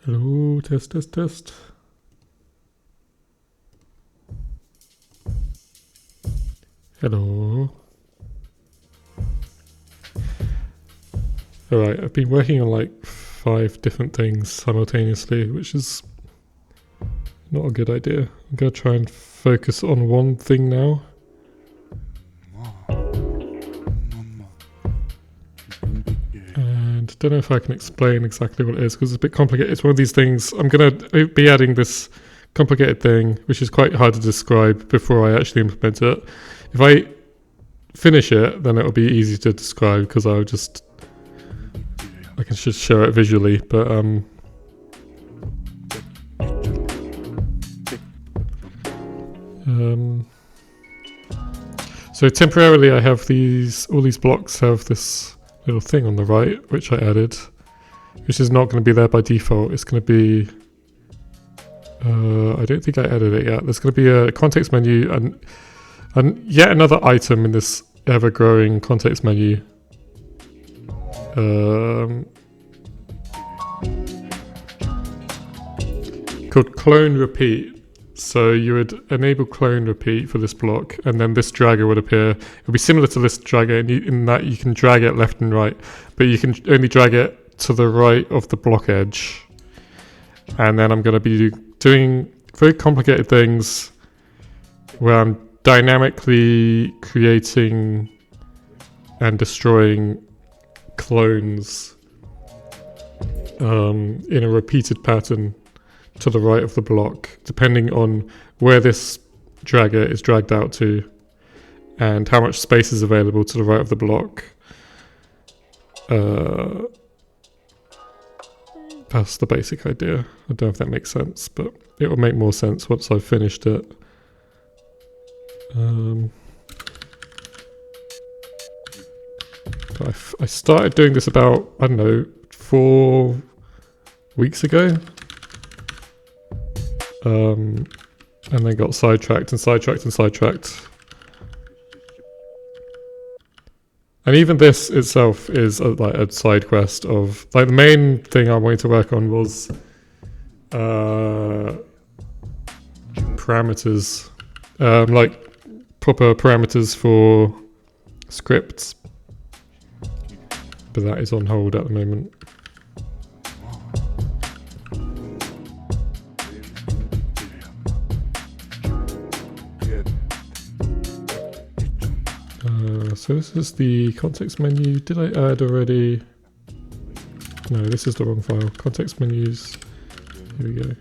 Hello, test, test, test. Hello. Alright, I've been working on like 5 different things simultaneously, which is not a good idea. I'm going to try and focus on one thing now. And don't know if I can explain exactly what it is because it's a bit complicated. It's one of these things. I'm going to be adding this complicated thing, which is quite hard to describe before I actually implement it. If I finish it, then it'll be easy to describe because I can just show it visually. But so temporarily I have all these blocks have this little thing on the right, which I added, which is not going to be there by default. It's going to be, I don't think I added it yet. There's going to be a context menu and yet another item in this ever-growing context menu. Called clone repeat. So you would enable clone repeat for this block, and then this dragger would appear. It would be similar to this dragger in that you can drag it left and right, but you can only drag it to the right of the block edge. And then I'm going to be doing very complicated things where I'm dynamically creating and destroying clones in a repeated pattern to the right of the block, depending on where this dragger is dragged out to and how much space is available to the right of the block. That's the basic idea. I don't know if that makes sense, but it will make more sense once I've finished it. I started doing this about, I don't know, 4 weeks ago. And then got sidetracked. And even this itself is like a side quest of, like, the main thing I wanted to work on was parameters, like proper parameters for scripts, but that is on hold at the moment. So this is the context menu. Did I add already? No, this is the wrong file. Context menus. Here we go.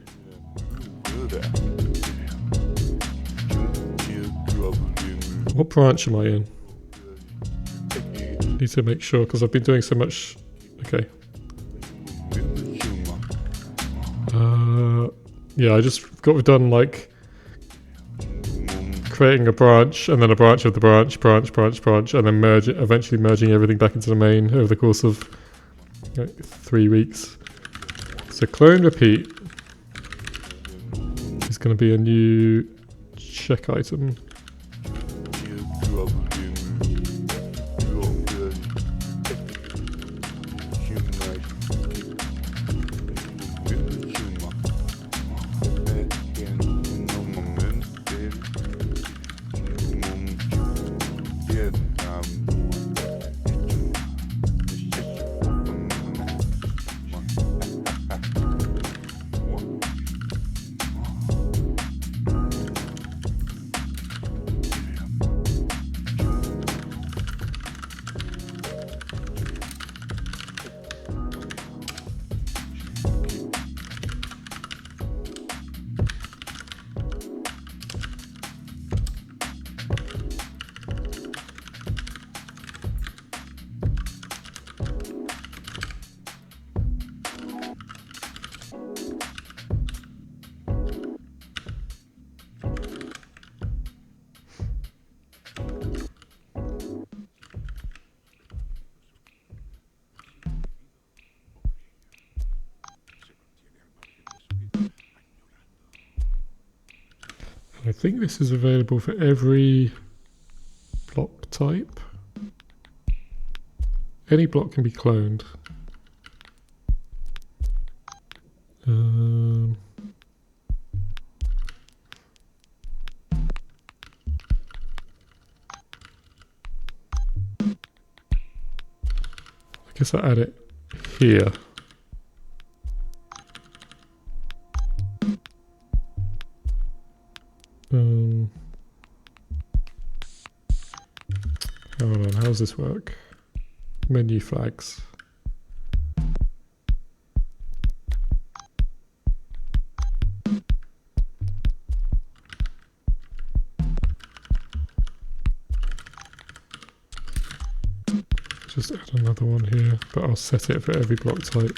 What branch am I in? Need to make sure because I've been doing so much. Okay. Yeah, I just got done like creating a branch and then a branch of the branch, and then eventually merging everything back into the main over the course of 3 weeks. So clone repeat is going to be a new check item. I think this is available for every block type. Any block can be cloned. guess I add it here. Hold on, how does this work? Menu flags. Just add another one here, but I'll set it for every block type.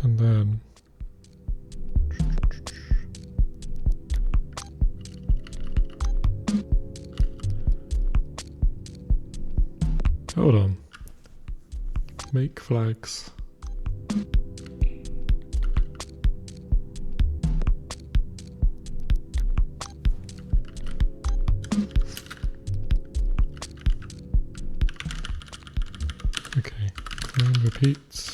And then hold on, make flags. Okay, clone repeats.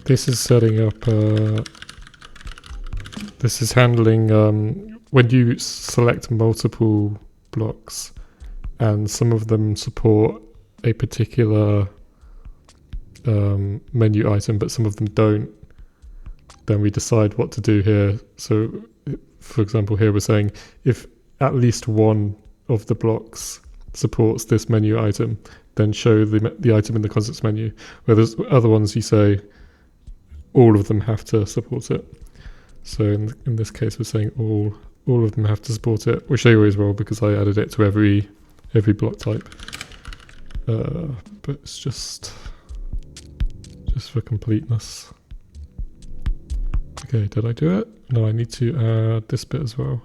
This is setting up, this is handling when you select multiple blocks and some of them support a particular menu item, but some of them don't, then we decide what to do here. So, for example, here we're saying if at least one of the blocks supports this menu item, then show the item in the context menu. Whereas other ones you say all of them have to support it. So in this case, we're saying all of them have to support it, which they always will because I added it to every block type. But it's just for completeness. Okay, did I do it? No, I need to add this bit as well.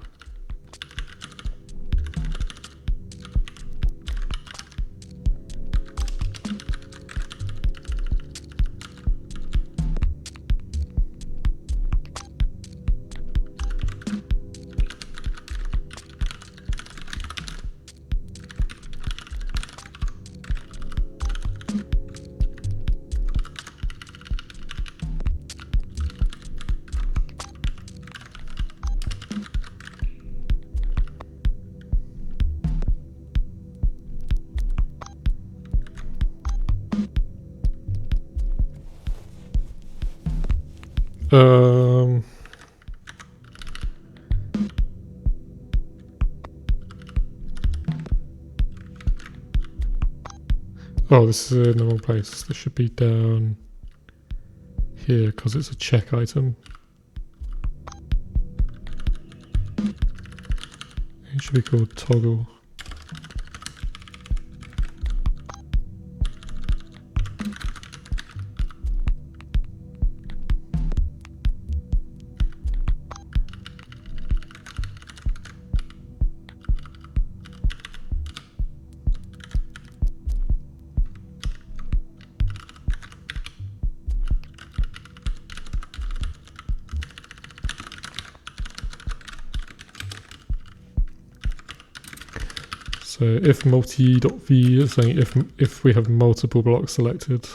Oh, this is in the wrong place. This should be down here because it's a check item. It should be called toggle. So if multi.v is saying if we have multiple blocks selected.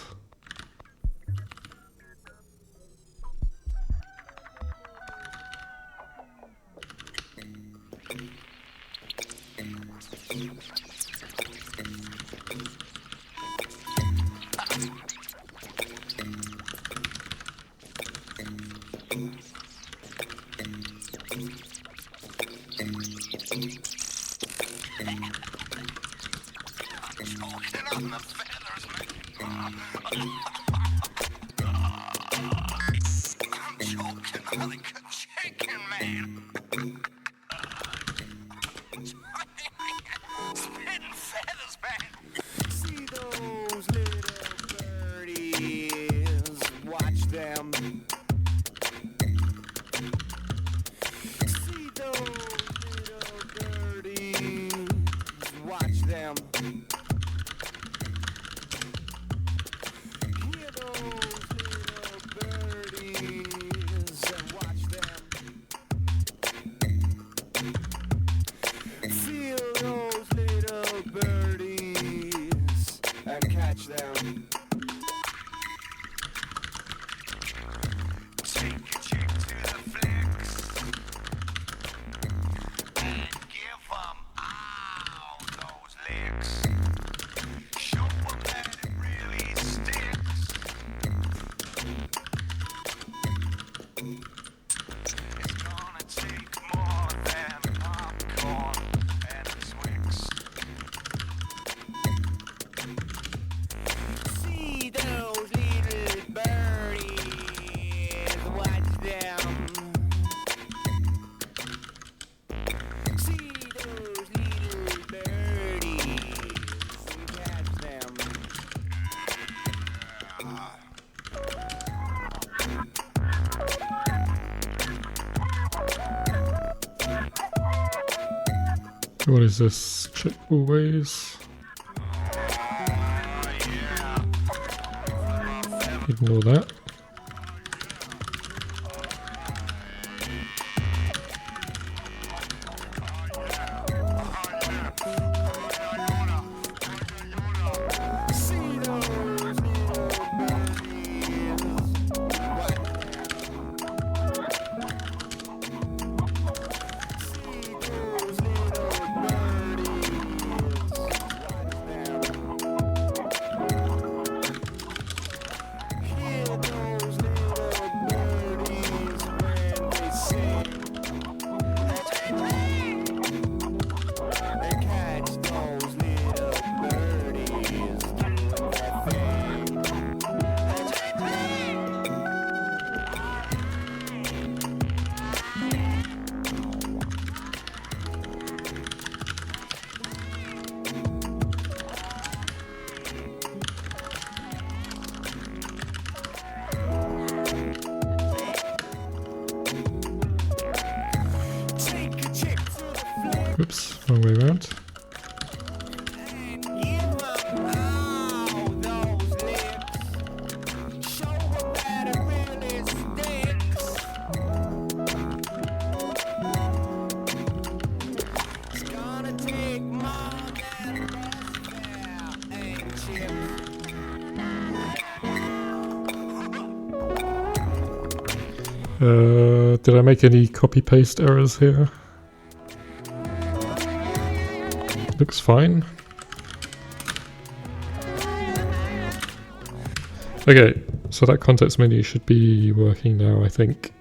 What is this? Check always. Ignore that. Oops, wrong way around. Did I make any copy-paste errors here? Looks fine. Okay, so that context menu should be working now, I think.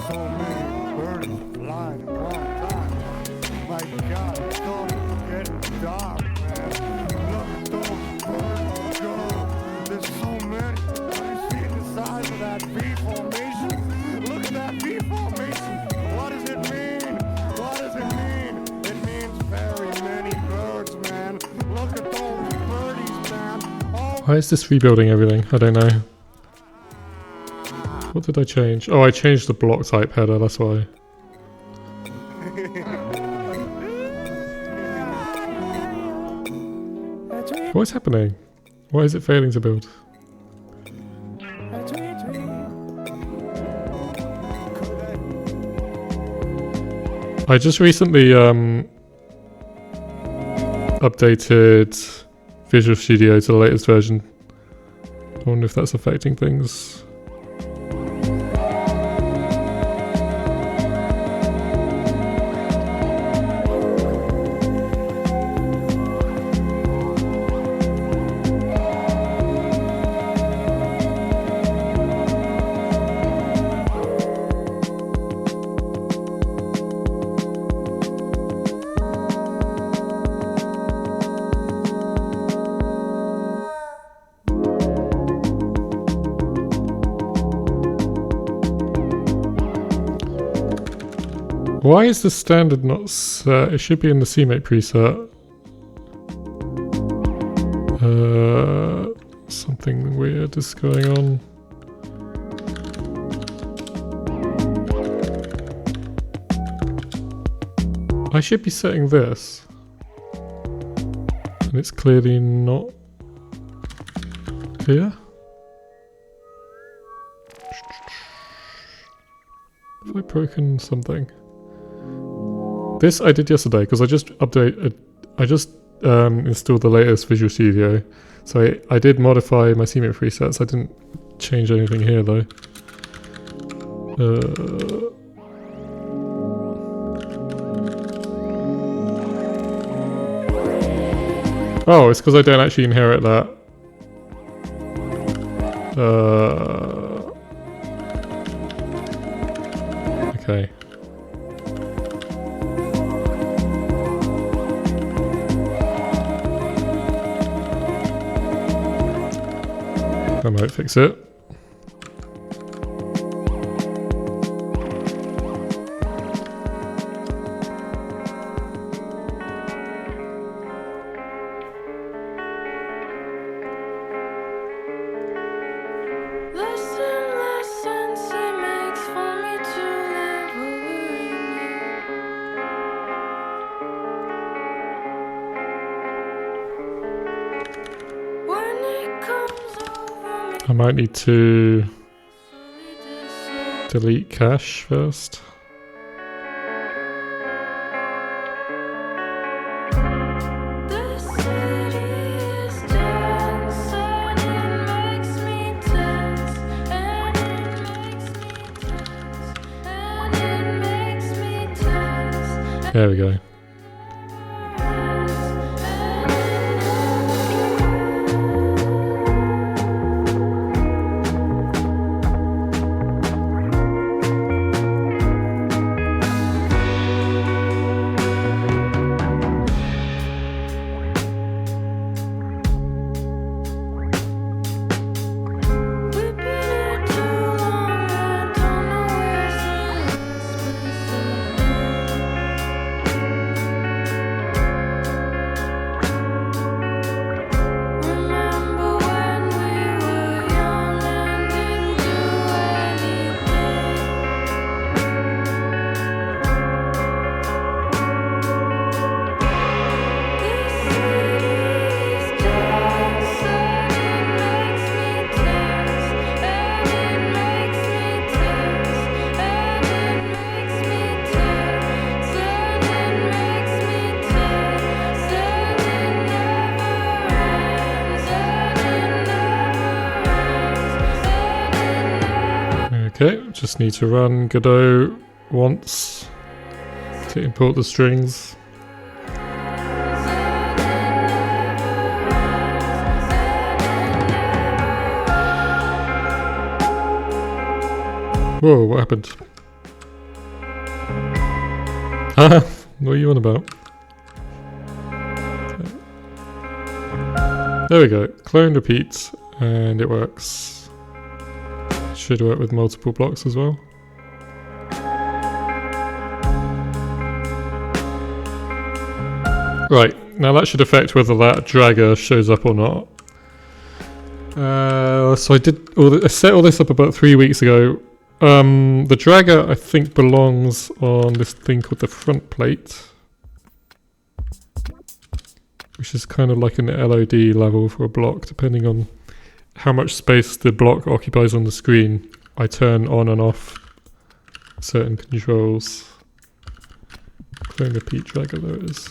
so many birds flying at one time. My God, it's starting to get dark, man. Look at those birds go. There's so many. Are you seeing the size of that V formation? Look at that V formation. What does it mean? What does it mean? It means very many birds, man. Look at those birdies, man. Oh. Why is this rebuilding everything? I don't know. What did I change? Oh, I changed the block type header, that's why. What is happening? Why is it failing to build? I just recently updated Visual Studio to the latest version. I wonder if that's affecting things. Why is the standard not set? It should be in the CMake preset. Something weird is going on. I should be setting this. And it's clearly not here. Have I broken something? This I did yesterday because I just installed the latest Visual Studio. So I did modify my CMake presets. I didn't change anything here though. Oh, it's because I don't actually inherit that. Okay. I might fix it. I might need to delete cache first. There we go. Okay, just need to run Godot once to import the strings. Whoa, what happened? What are you on about? Okay. There we go. Clone repeat, and it works. Should work with multiple blocks as well. Right, now that should affect whether that dragger shows up or not. So I set all this up about 3 weeks ago. The dragger, I think, belongs on this thing called the front plate, which is kind of like an LOD level for a block, depending on how much space the block occupies on the screen. I turn on and off certain controls. Clone repeat dragger, there it is.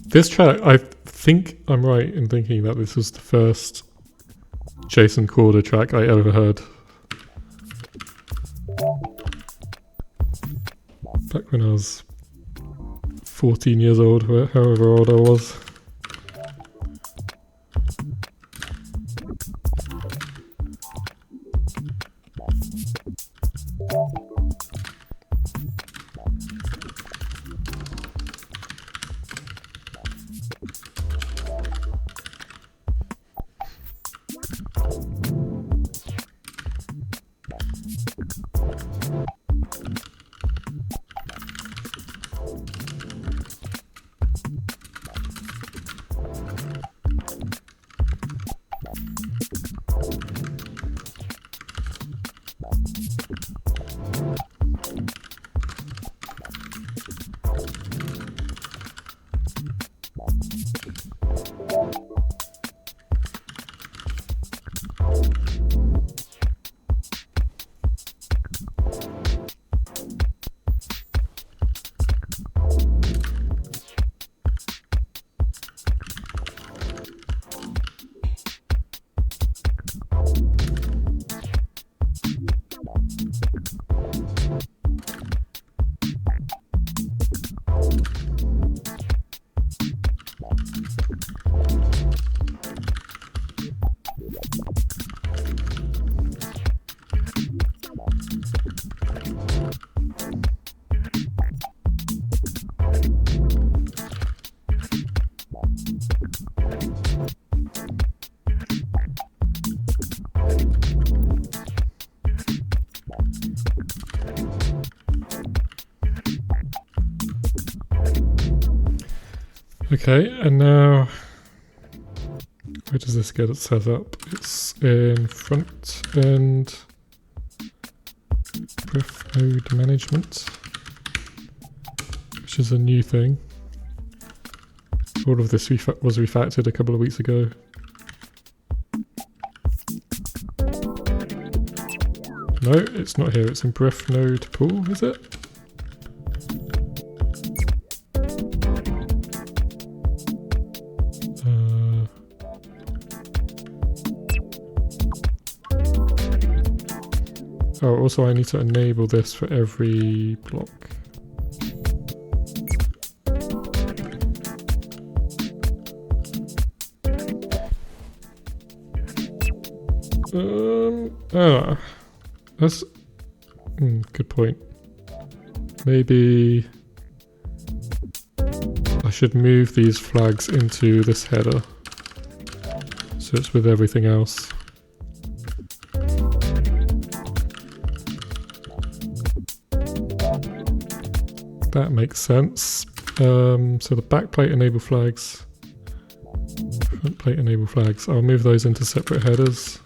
This track, I think I'm right in thinking that this was the first Jason Corder track I ever heard. Back when I was 14 years old, however old I was. Okay, and now where does this get it set up? It's in front end ref node management, which is a new thing. All of this was refactored a couple of weeks ago. No, it's not here, it's in ref node pool, is it? Oh, also I need to enable this for every block. That's good point. Maybe I should move these flags into this header so it's with everything else. That makes sense. So the backplate enable flags, front plate enable flags, I'll move those into separate headers.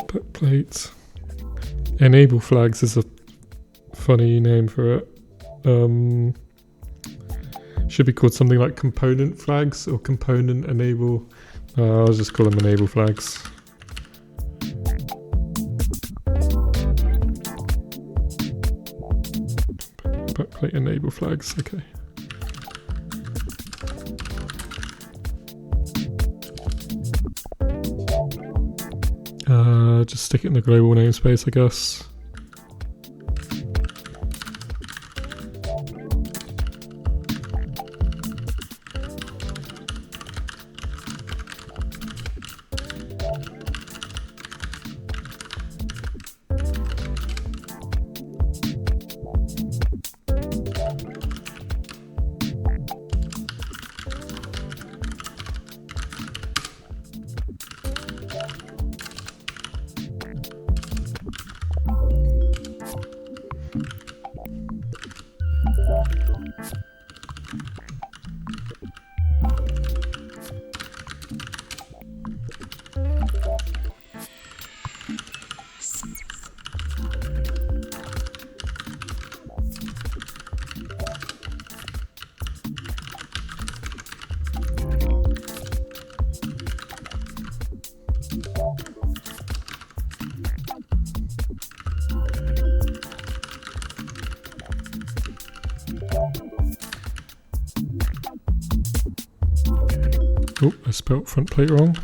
Backplate enable flags is a funny name for it. Should be called something like component flags or component enable. I'll just call them enable flags. Backplate enable flags, okay. Just stick it in the global namespace, I guess. Oh, I spelled front plate wrong.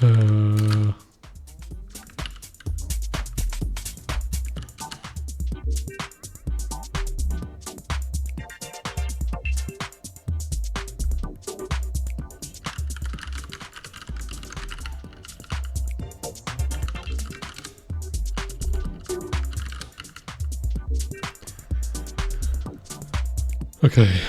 Uh, okay.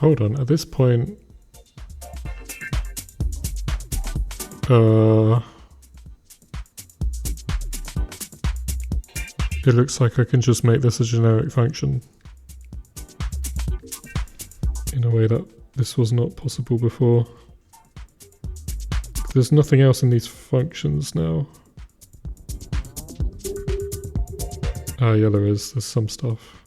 Hold on, at this point, it looks like I can just make this a generic function in a way that this was not possible before. There's nothing else in these functions now. Ah, yeah, there is. There's some stuff.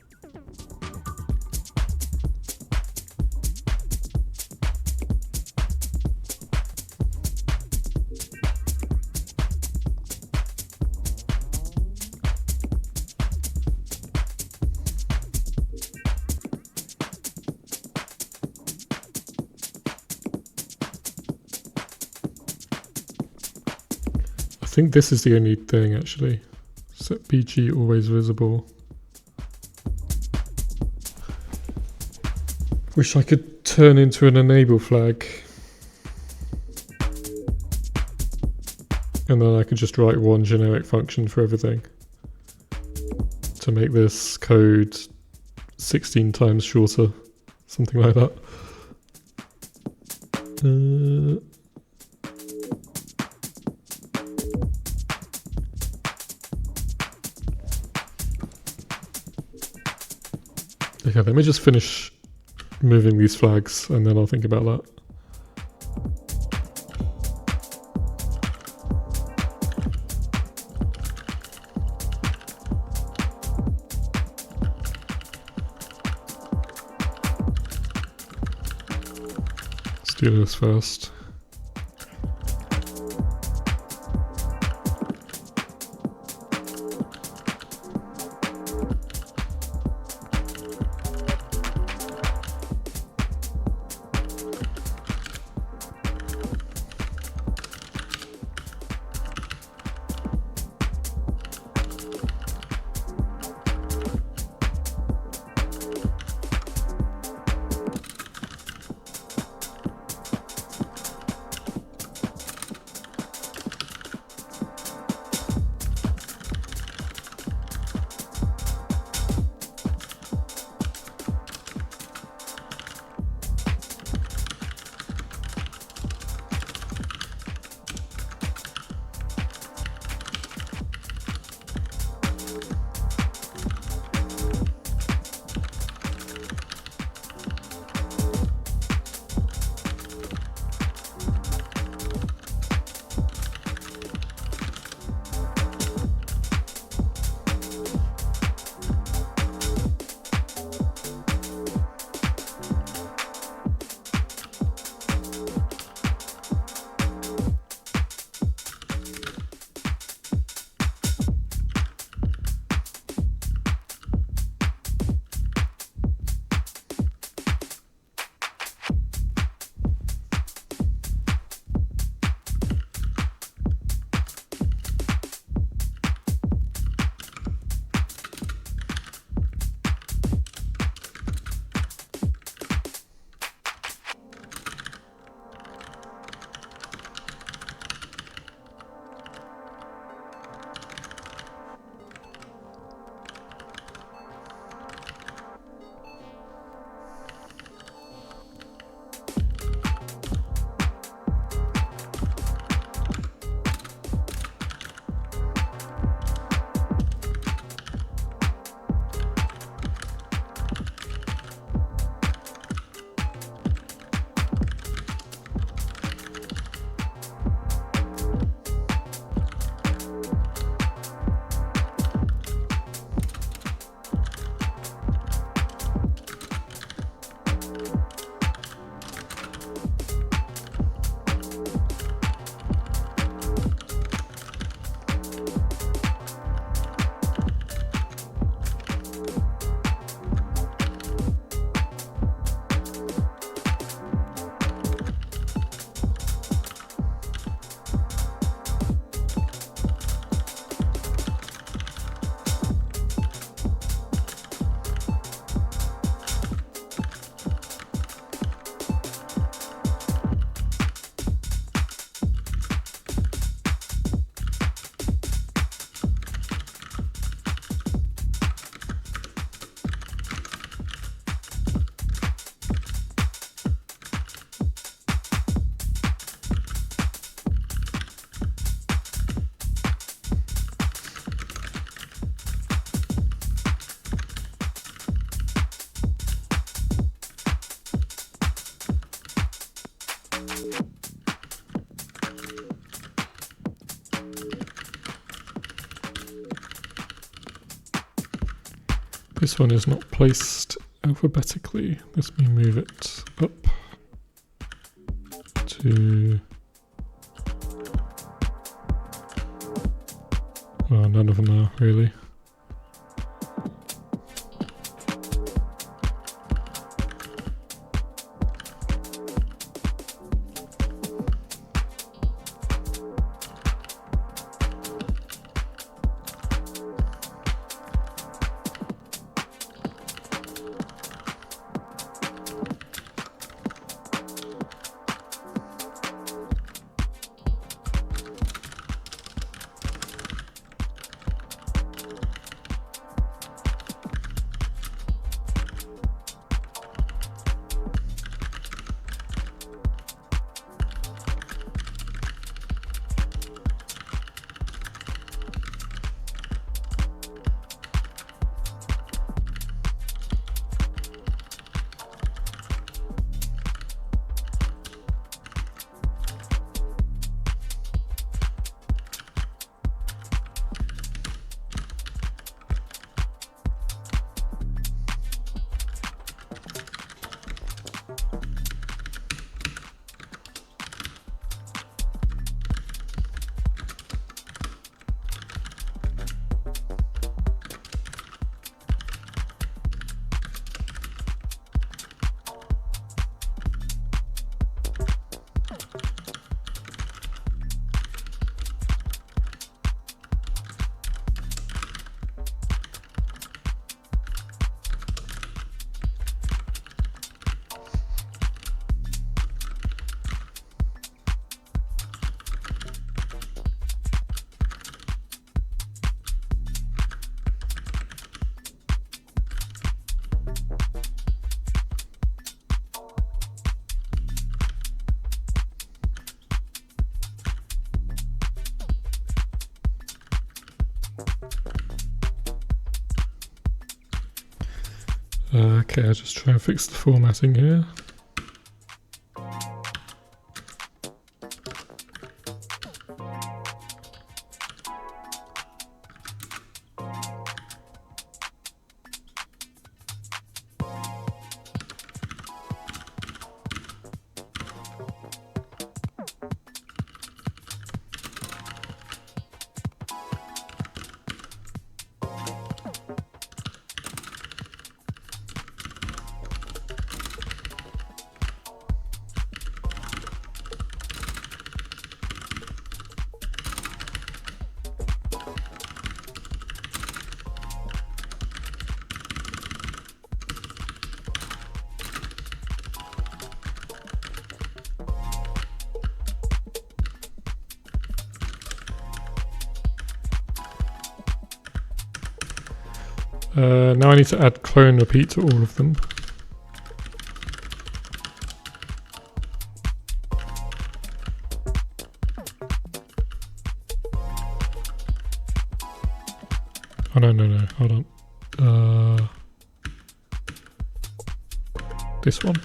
I think this is the only thing actually. Set BG always visible. Wish I could turn into an enable flag. And then I could just write one generic function for everything. To make this code 16 times shorter. Something like that. Okay, let me just finish moving these flags and then I'll think about that. Let's do this first. This one is not placed alphabetically. Let me move it up to... Well, none of them are really. Okay, I'll just try and fix the formatting here. Now I need to add clone repeat to all of them. Oh no, hold on. This one.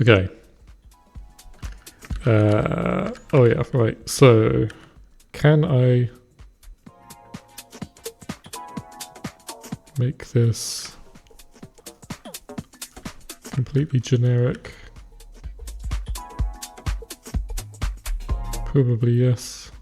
Okay. Oh yeah, right. So, can I make this completely generic? Probably yes.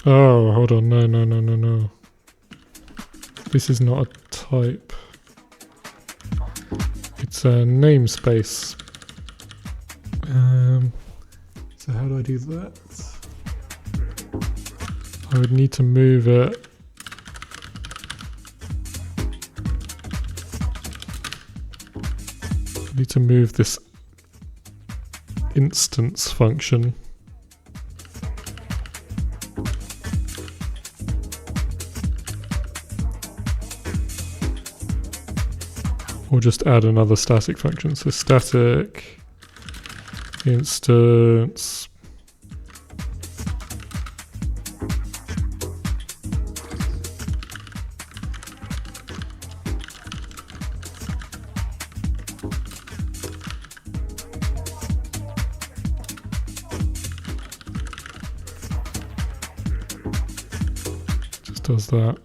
Oh, hold on. No. This is not a type. It's a namespace. So how do I do that? I would need to move it. I need to move this instance function. Or just add another static function. So static instance. Just does that.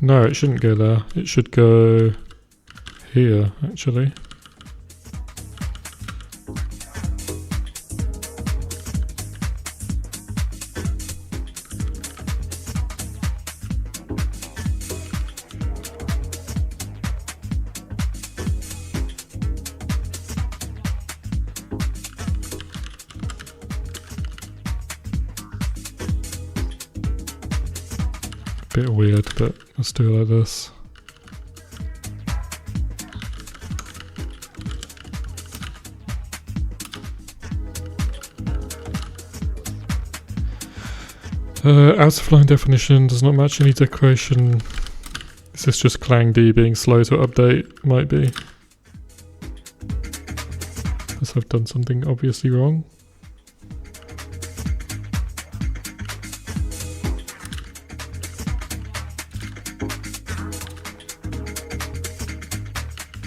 No, it shouldn't go there. It should go here, actually. Bit weird, but let's do it like this. Out of line definition does not match any decoration. Is this just ClangD being slow to update? Might be. Unless I've done something obviously wrong.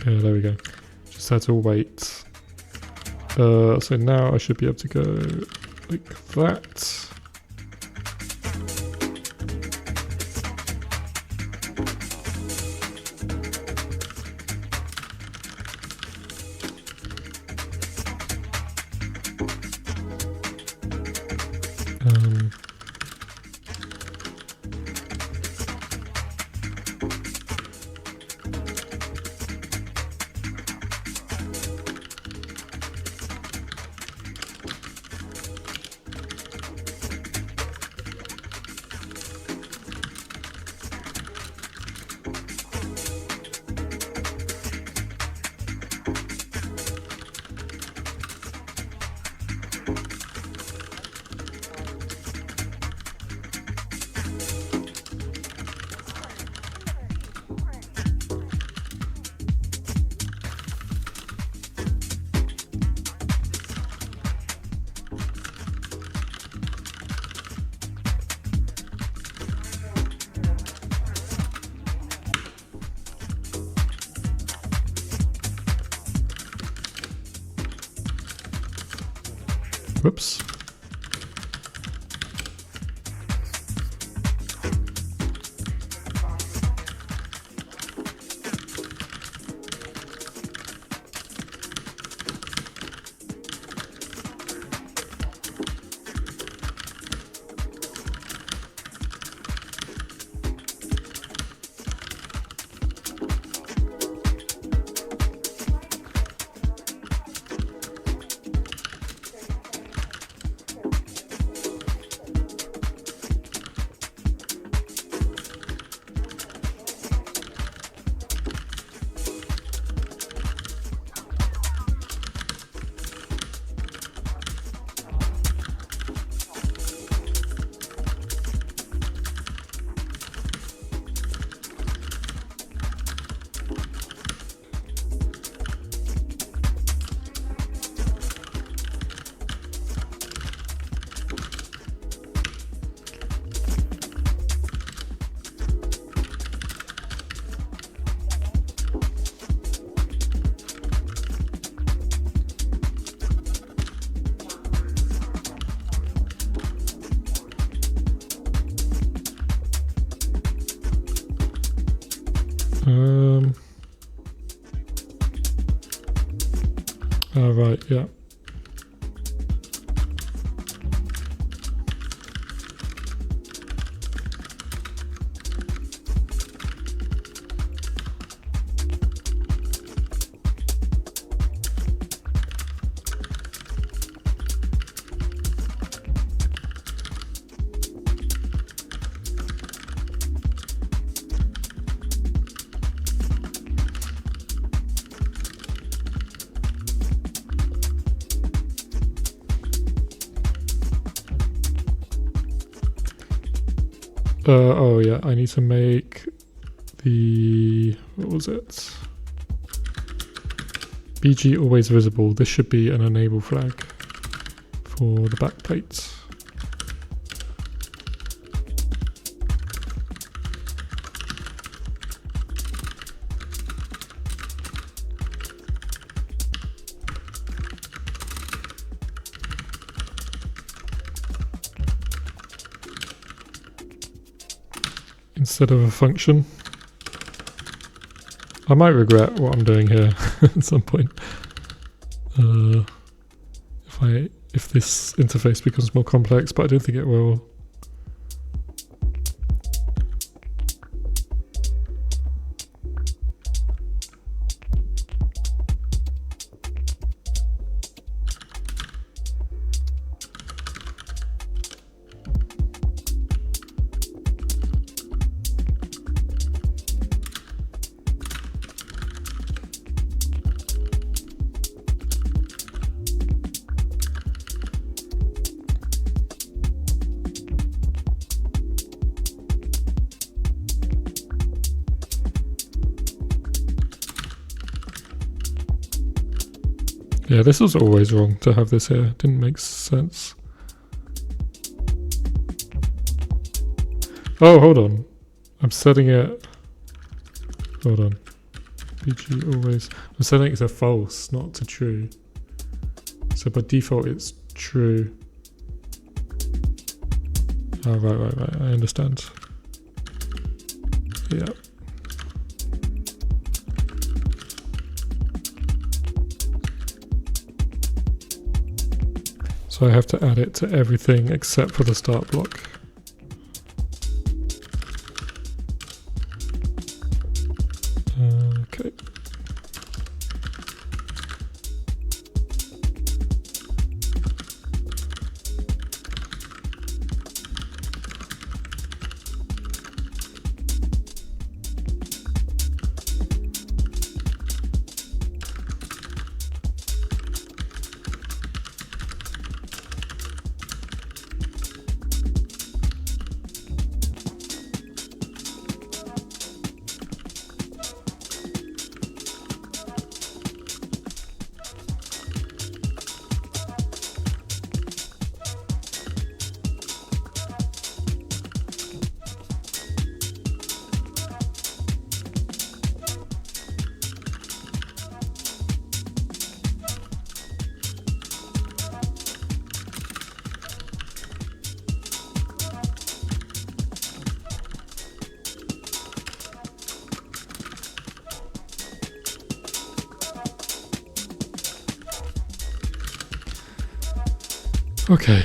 Yeah, there we go. Just had to wait. So now I should be able to go like that. Whoops. Oh, right, yeah. Oh yeah, I need to make the, what was it? BG always visible. This should be an enable flag for the back plate. Instead of a function. I might regret what I'm doing here at some point. If this interface becomes more complex, but I don't think it will. Yeah, this was always wrong to have this here. Didn't make sense. Oh, hold on. I'm setting it... Hold on. BG always... I'm setting it to false, not to true. So by default it's true. Oh, right. I understand. Yeah. So I have to add it to everything except for the start block. Okay. Okay.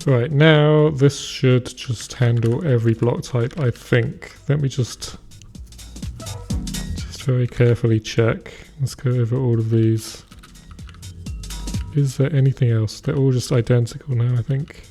Right, now this should just handle every block type, I think. Let me just very carefully check. Let's go over all of these. Is there anything else? They're all just identical now, I think.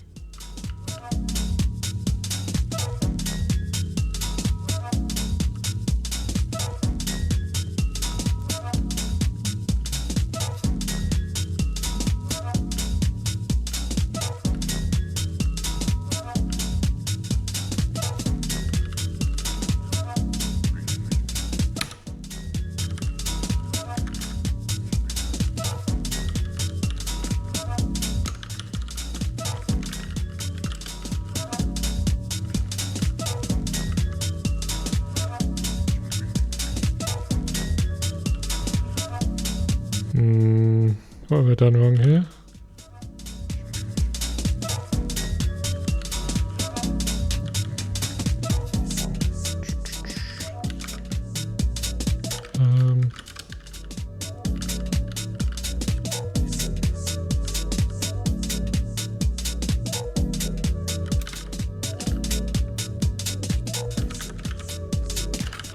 What have I done wrong here?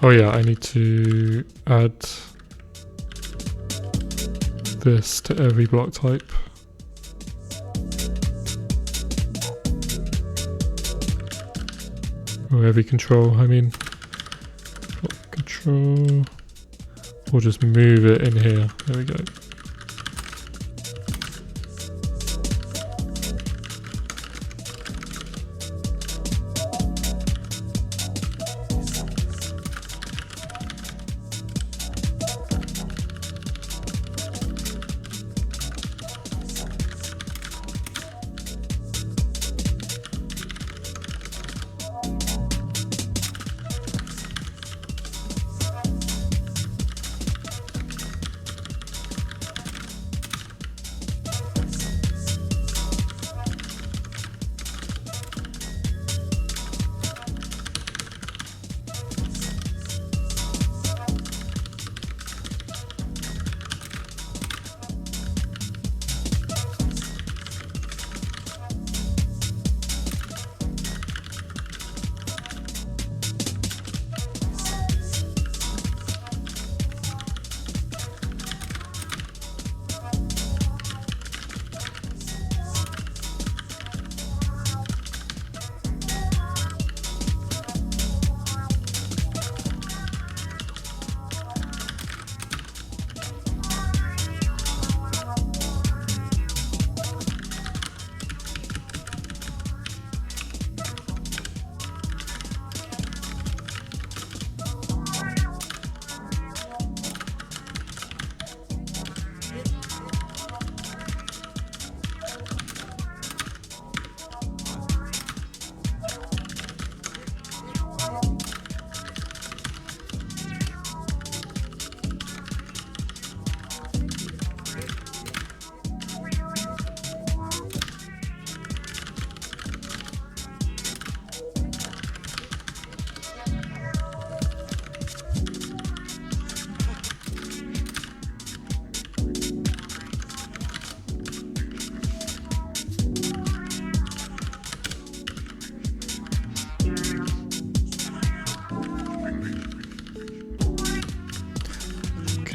Oh yeah, I need to add this to every block type. Or every control, I mean. Block control. Or just move it in here. There we go.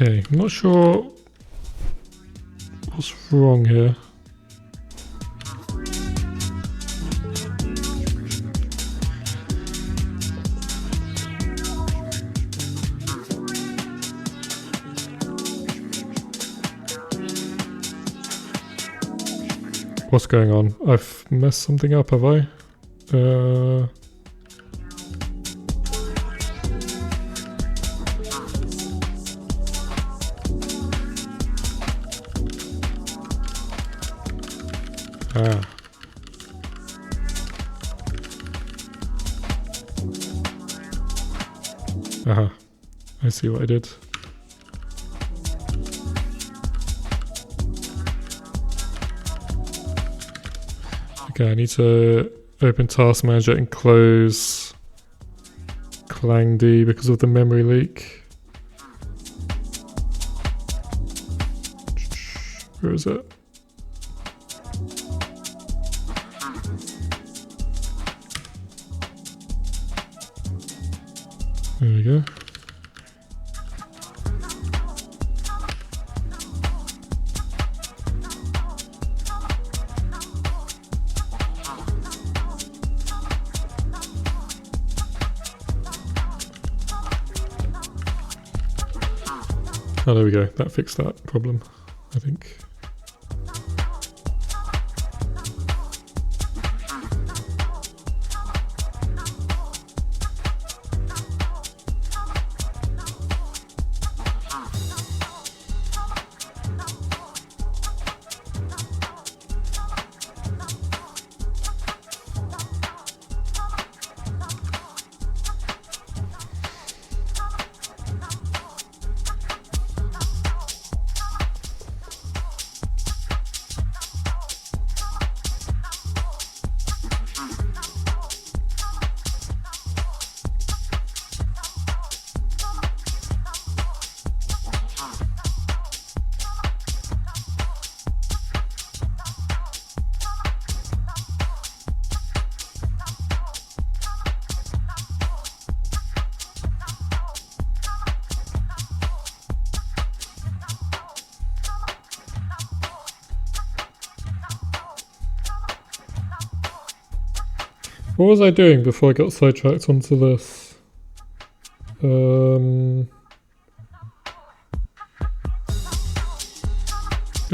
Okay, I'm not sure what's wrong here. What's going on? I've messed something up, have I? I see what I did. Okay, I need to open Task Manager and close ClangD because of the memory leak. Where is it? There we go. Oh, there we go. That fixed that problem, I think. What was I doing before I got sidetracked onto this? Oh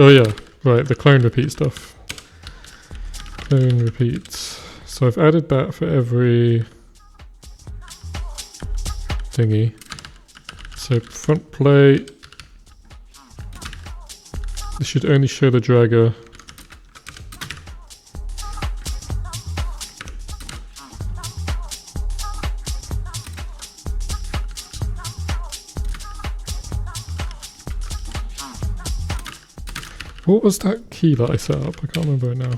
yeah, right, the clone repeat stuff. Clone repeats. So I've added that for every thingy. So front plate. This should only show the dragger. What was that key that I set up? I can't remember it now.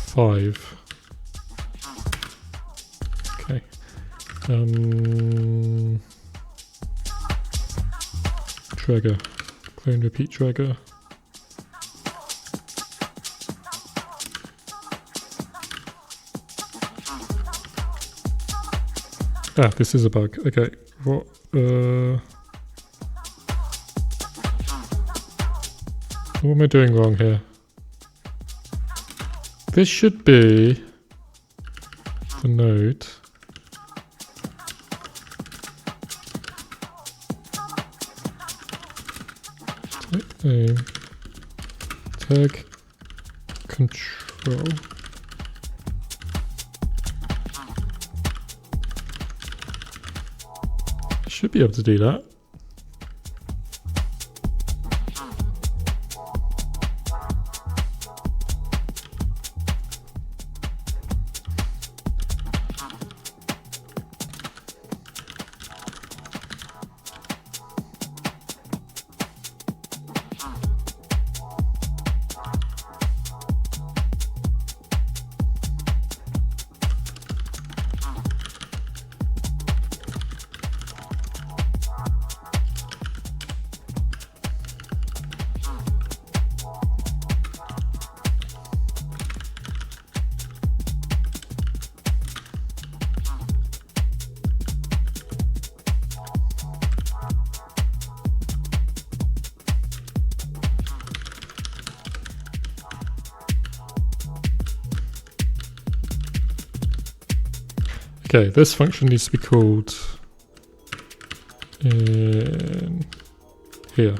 5. Okay. Trigger. Clone repeat trigger. Ah, this is a bug. Okay. What am I doing wrong here? This should be the node. Type name. Tag control. Should be able to do that. Okay, this function needs to be called in here.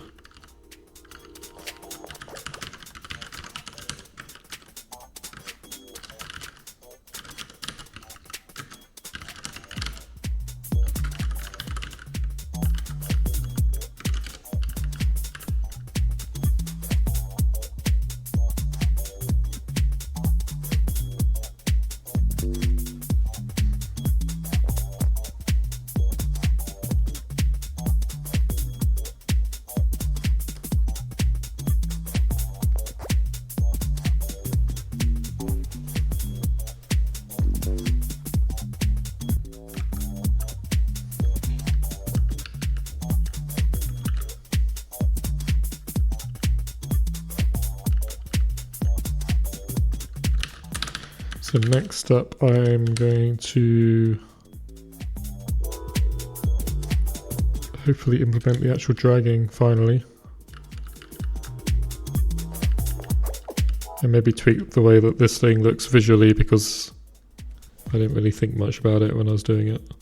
So next up, I'm going to hopefully implement the actual dragging finally. And maybe tweak the way that this thing looks visually, because I didn't really think much about it when I was doing it.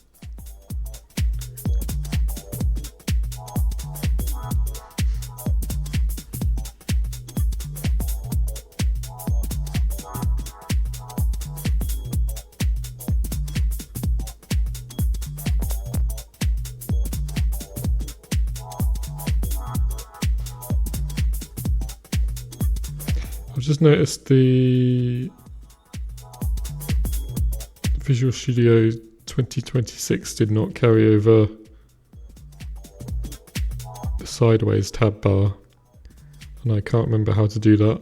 I've just noticed the Visual Studio 2026 did not carry over the sideways tab bar, and I can't remember how to do that.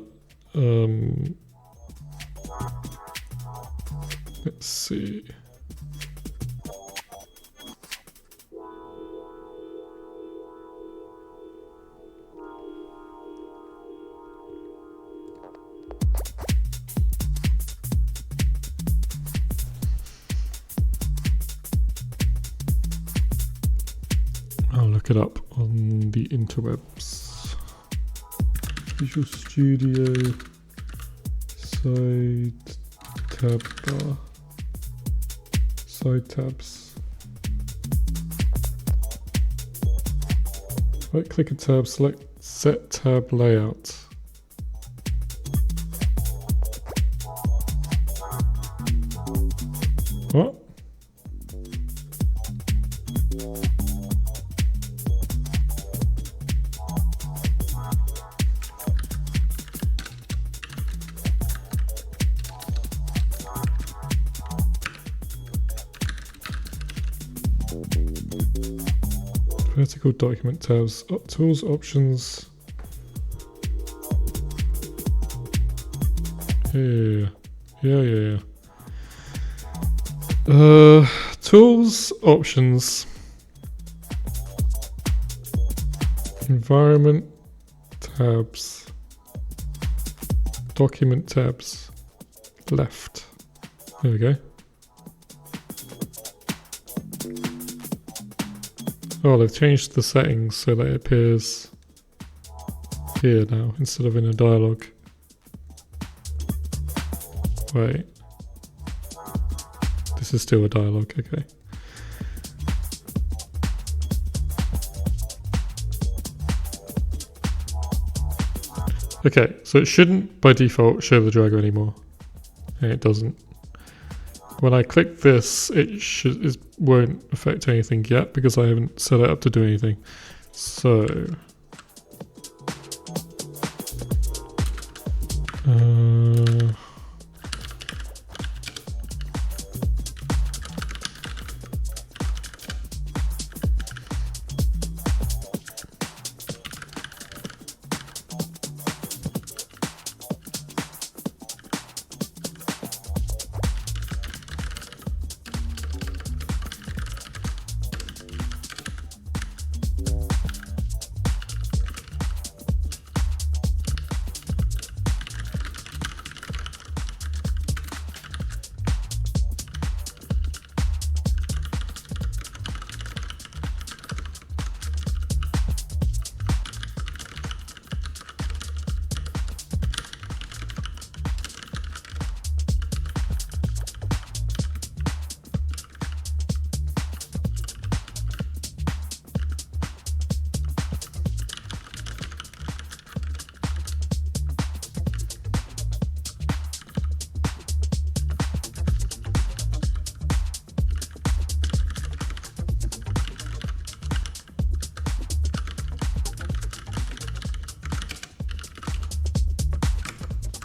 Let's see. I'll look it up on the interwebs. Visual Studio side tab bar, side tabs. Right click a tab, select set tab layout. What? Vertical document tabs, tools, options. Yeah. Tools, options, environment tabs, document tabs, left. There we go. Oh, they've changed the settings so that it appears here now instead of in a dialog. Wait. This is still a dialog, okay. Okay, so it shouldn't by default show the dragger anymore. And it doesn't. When I click this, it won't affect anything yet because I haven't set it up to do anything. So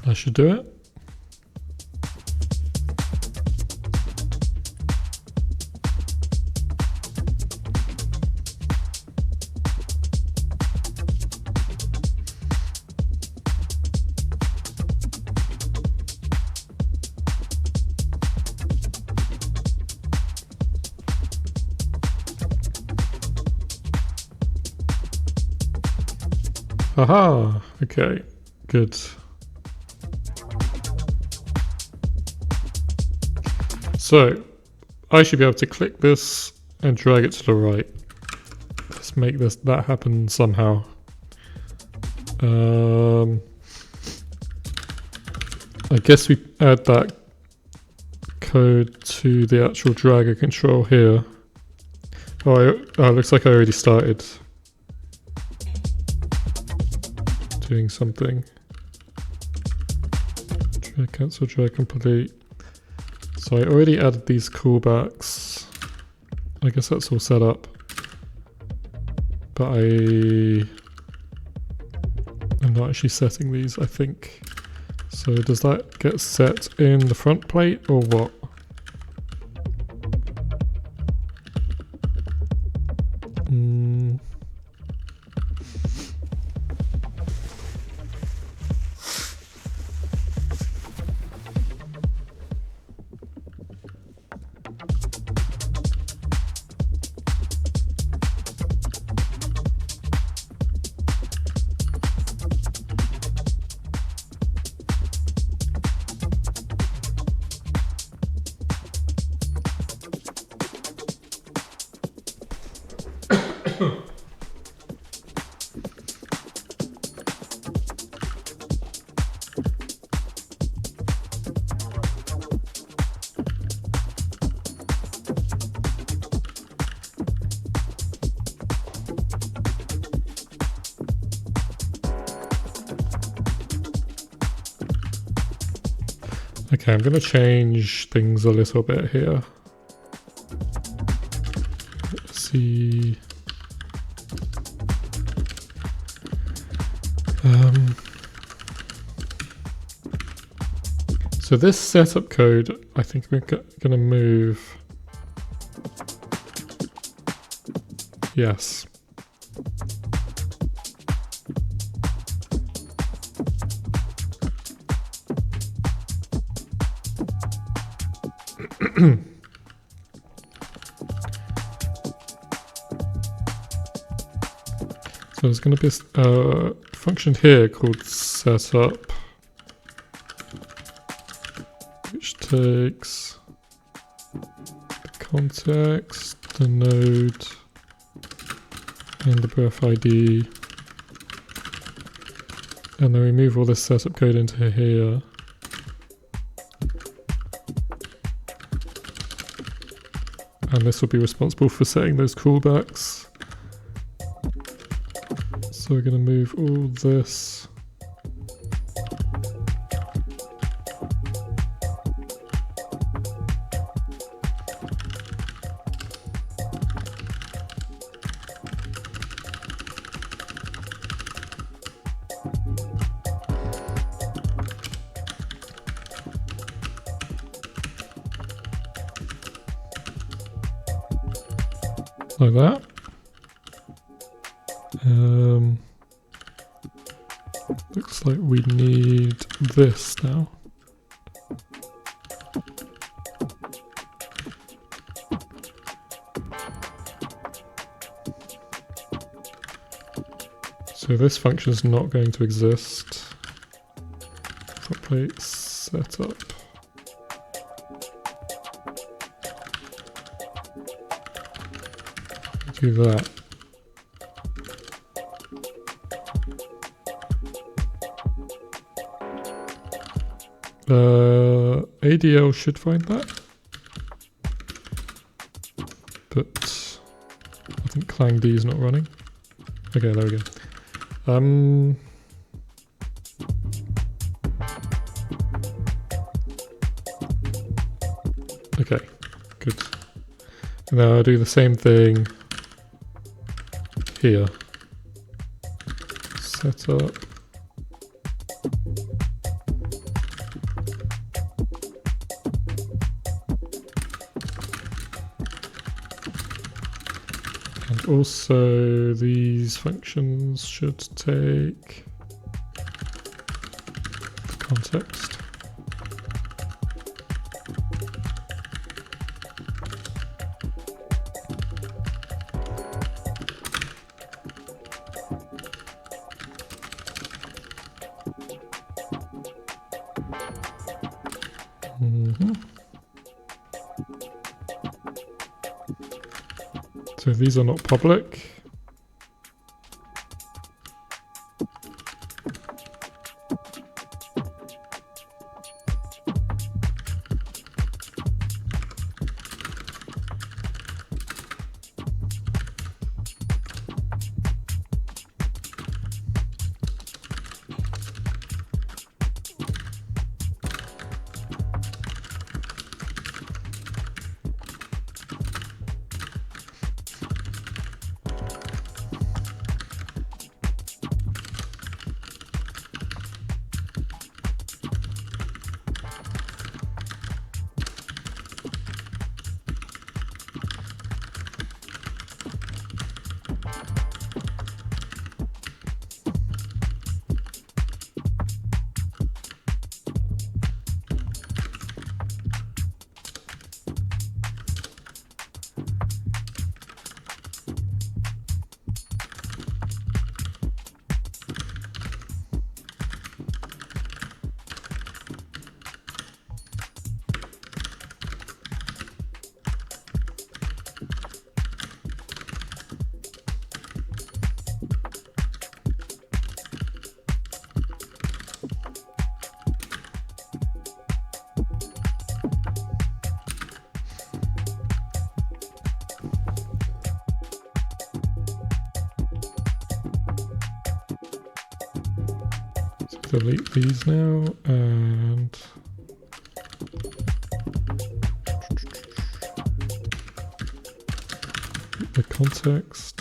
I should do it. Aha, okay, good. So I should be able to click this and drag it to the right. Let's make that happen somehow. I guess we add that code to the actual dragger control here. Oh, looks like I already started doing something. Drag cancel, drag complete. So I already added these callbacks. I guess that's all set up. But I'm not actually setting these, I think. So does that get set in the front plate or what? Okay, I'm going to change things a little bit here. Let's see. So this setup code, I think we're going to move. Yes. So there's going to be a function here called setup, which takes the context, the node, and the breath ID, and then we move all this setup code into here. And this will be responsible for setting those callbacks. So we're going to move all this. Like that. Looks like we need this now. So this function is not going to exist. Front plate setup. Do that. ADL should find that, but I think Clang D is not running. Okay, there we go. Okay, good. Now I'll do the same thing here. Setup. And also these functions should take the context. So these are not public. Delete these now, and the context.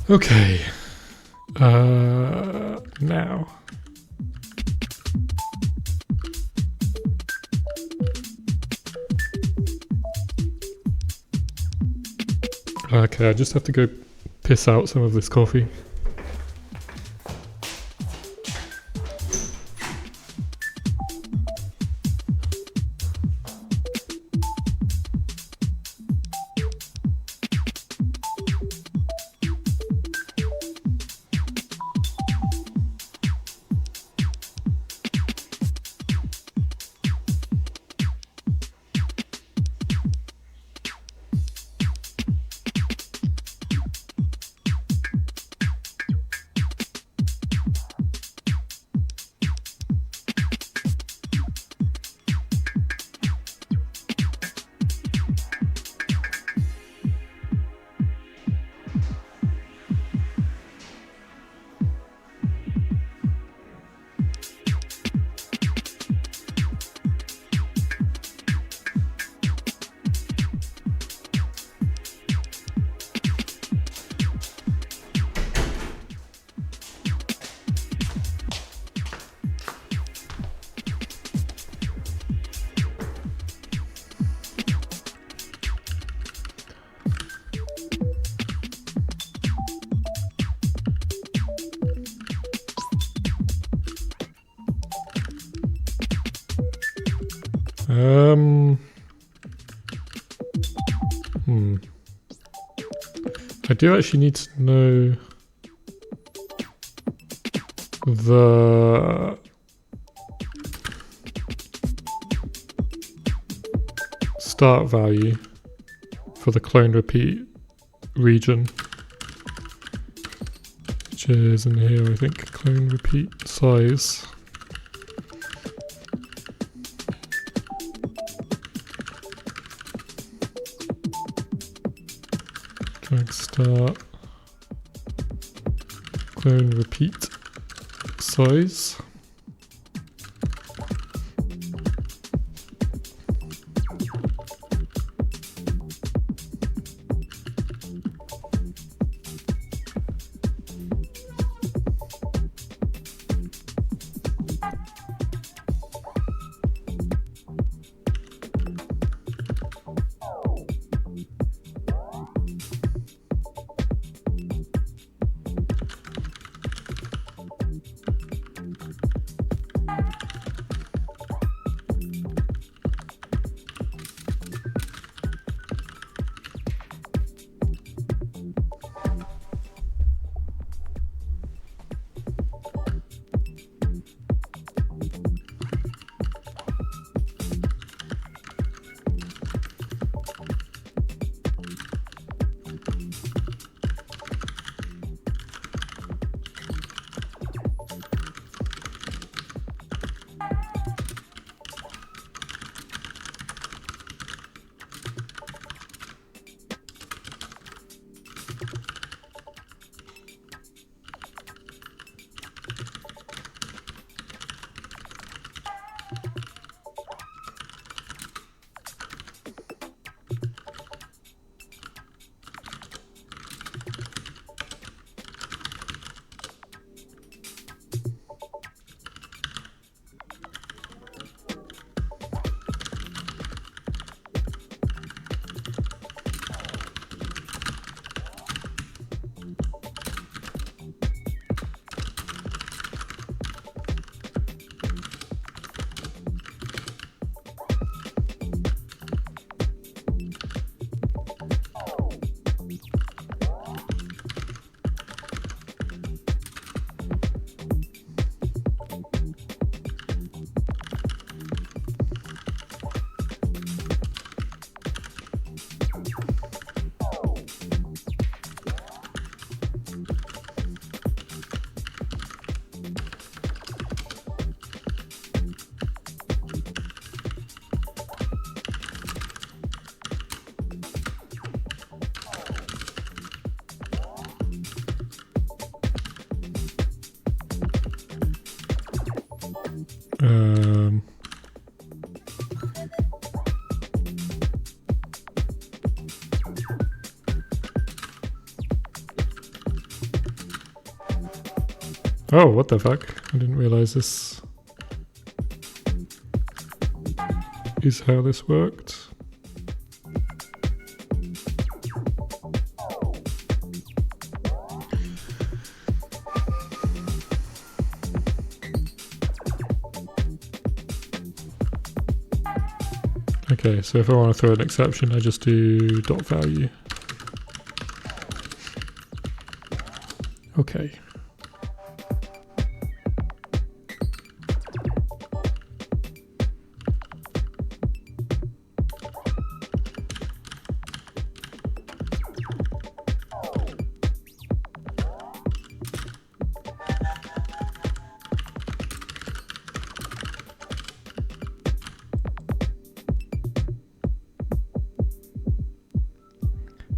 Okay. Now. Okay, I just have to go piss out some of this coffee. I do actually need to know the start value for the clone repeat region, which is in here, I think. Clone repeat size. Drag start, clone repeat size. Oh, what the fuck? I didn't realize this is how this worked. Okay, so if I want to throw an exception, I just do dot value. Okay.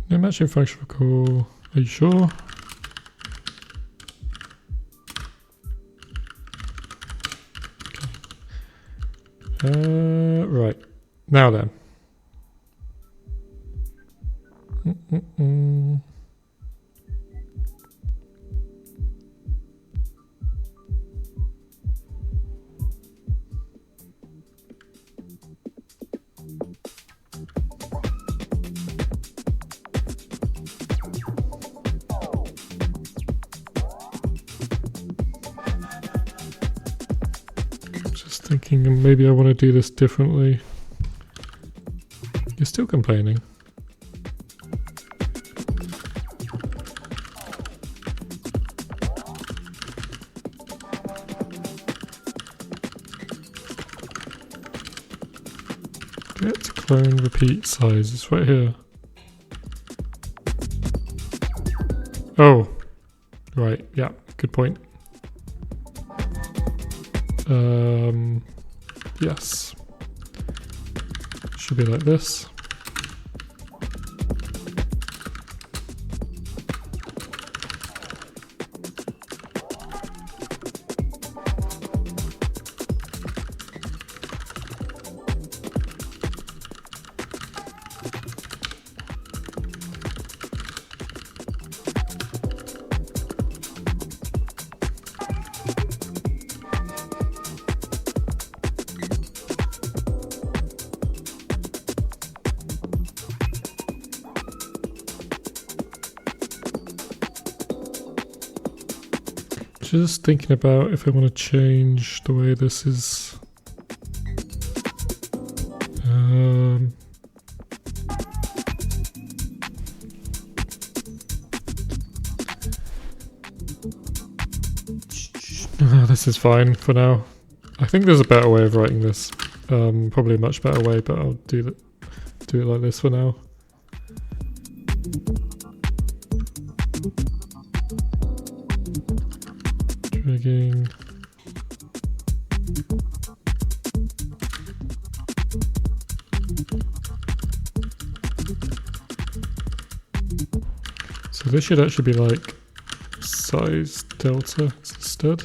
No matching function for call. Are you sure? Right. Now then. Thinking maybe I want to do this differently. You're still complaining. Get clone repeat size. It's right here. Oh, right. Yeah, good point. Yes. Should be like this. Just thinking about if I want to change the way this is. This is fine for now. I think there's a better way of writing this. Probably a much better way, but I'll do it like this for now. Dragging. So this should actually be like size delta instead.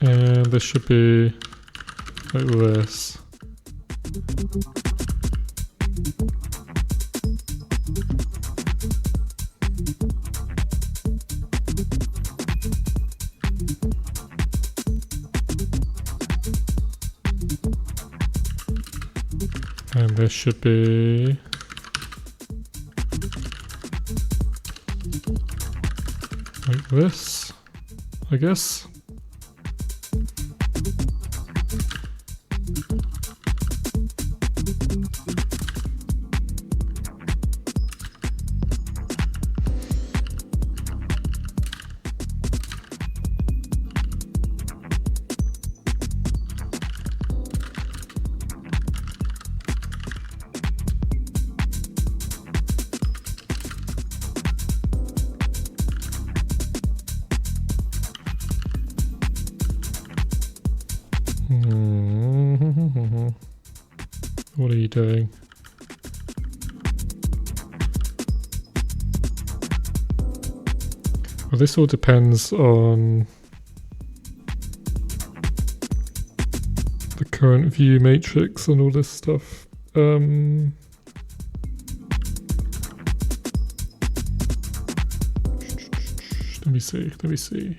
And this should be like this. And this should be like this, I guess. What are you doing? Well, this all depends on the current view matrix and all this stuff. Let me see.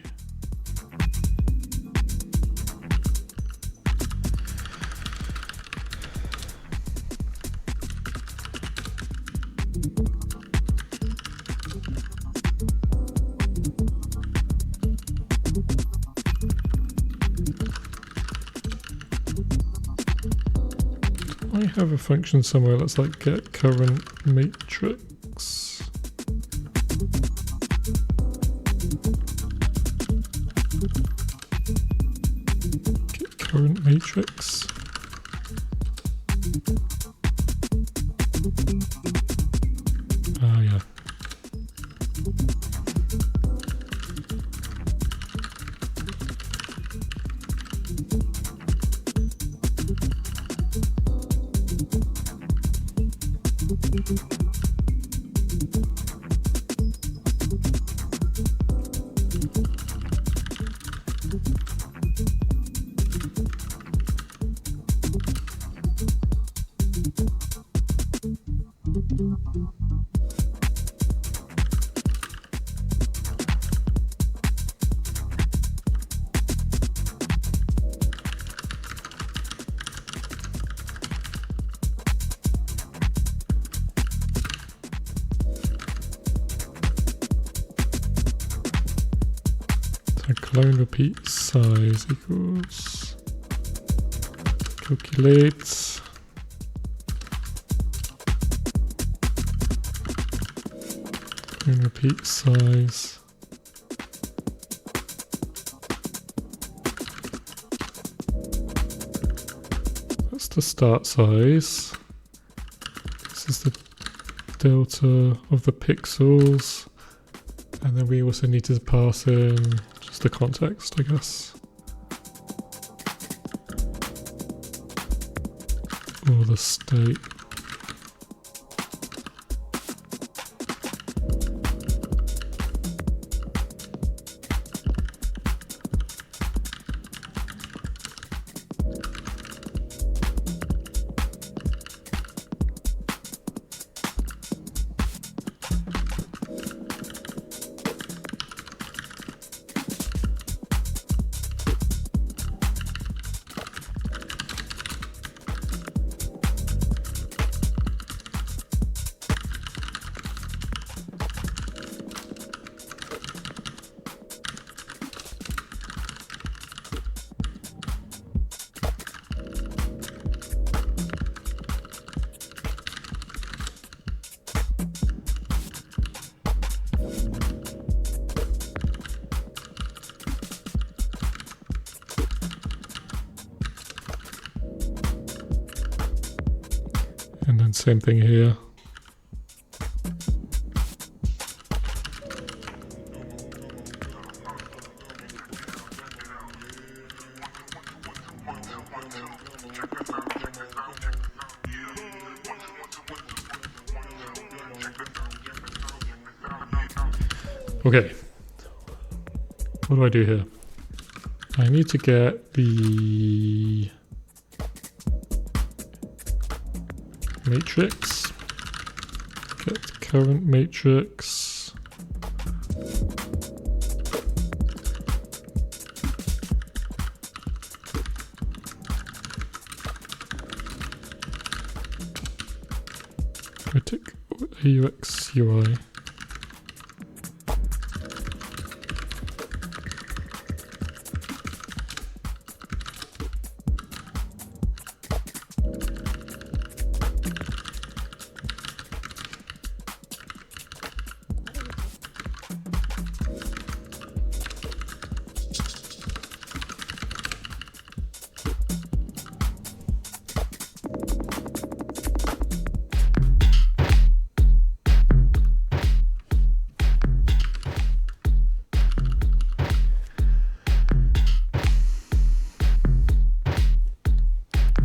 I have a function somewhere that's like get current matrix. Get current matrix. Ah, yeah. So clone repeat size equals calculate clone repeat size that's the start size. This is the delta of the pixels, and then we also need to pass in just the context, I guess, or the state. And then same thing here. Okay, what do I do here? I need to get the matrix, get the current matrix, critic AUX UI.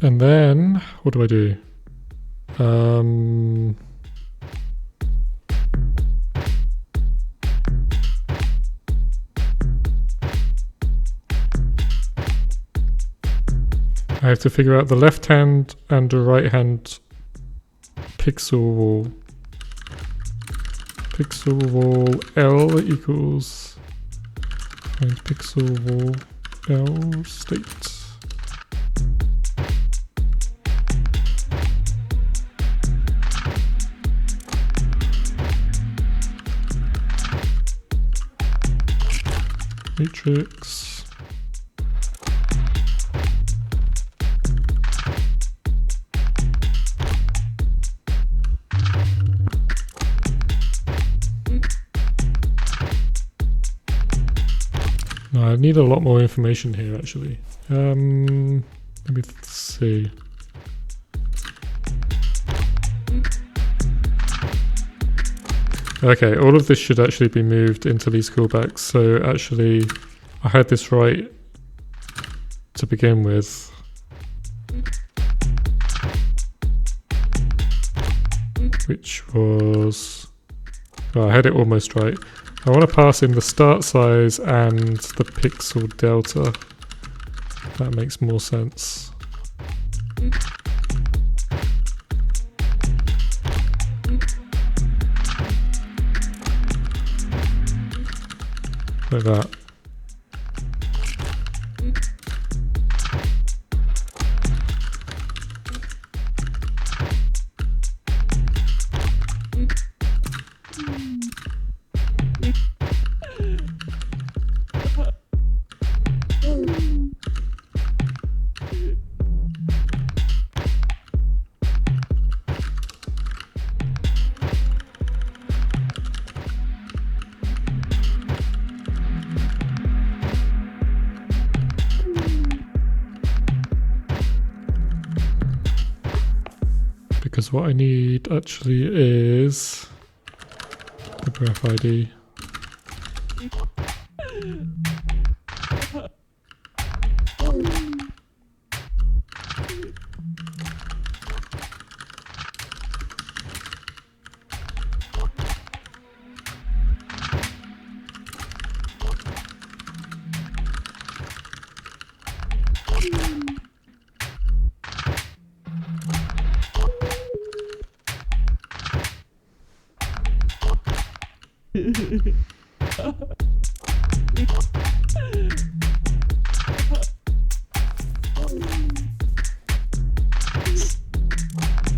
And then, what do I do? I have to figure out the left hand and the right hand pixel wall. Pixel wall L equals find pixel wall L state. Matrix. No, I need a lot more information here actually. Let me see. Okay, all of this should actually be moved into these callbacks. So actually, I had this right to begin with. Which was, oh, I had it almost right. I want to pass in the start size and the pixel delta. That makes more sense. Like that. So what I need actually is the ref ID.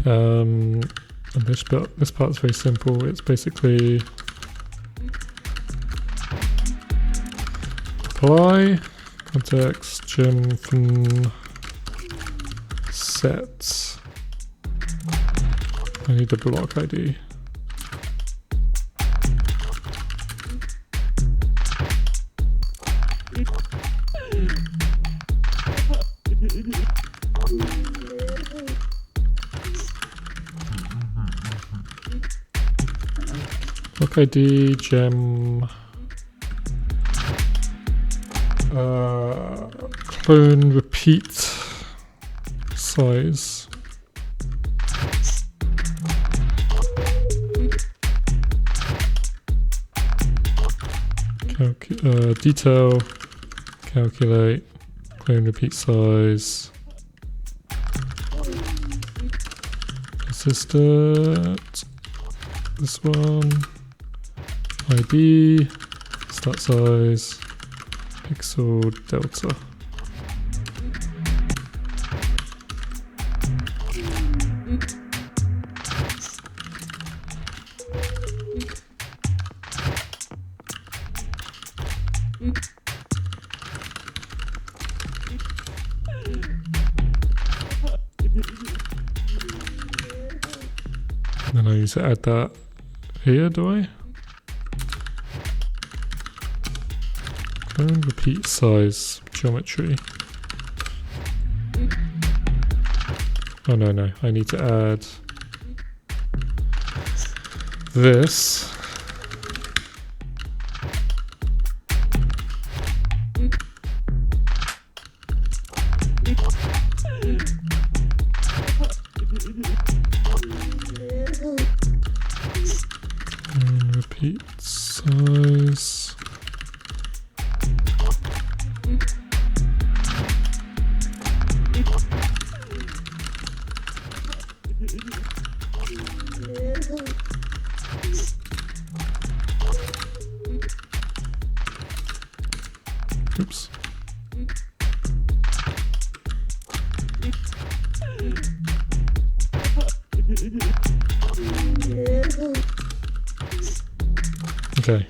And this part's very simple. It's basically apply context gem from set. I need the block ID. Block ID gem clone repeat size. Detail, calculate, clone repeat size. Persistent, this one, ID, start size, pixel delta. And then I need to add that here, do I? Clone repeat size geometry. Oh no, I need to add this. And repeat size. Oops. Okay.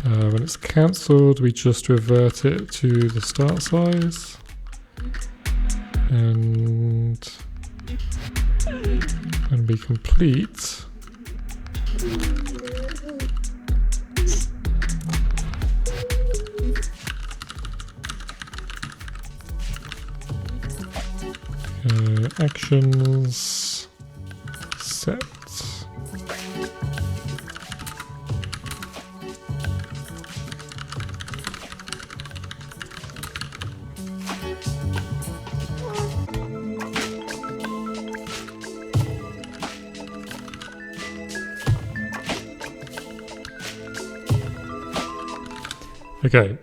When it's cancelled, we just revert it to the start size. And when we complete, actions set. Okay.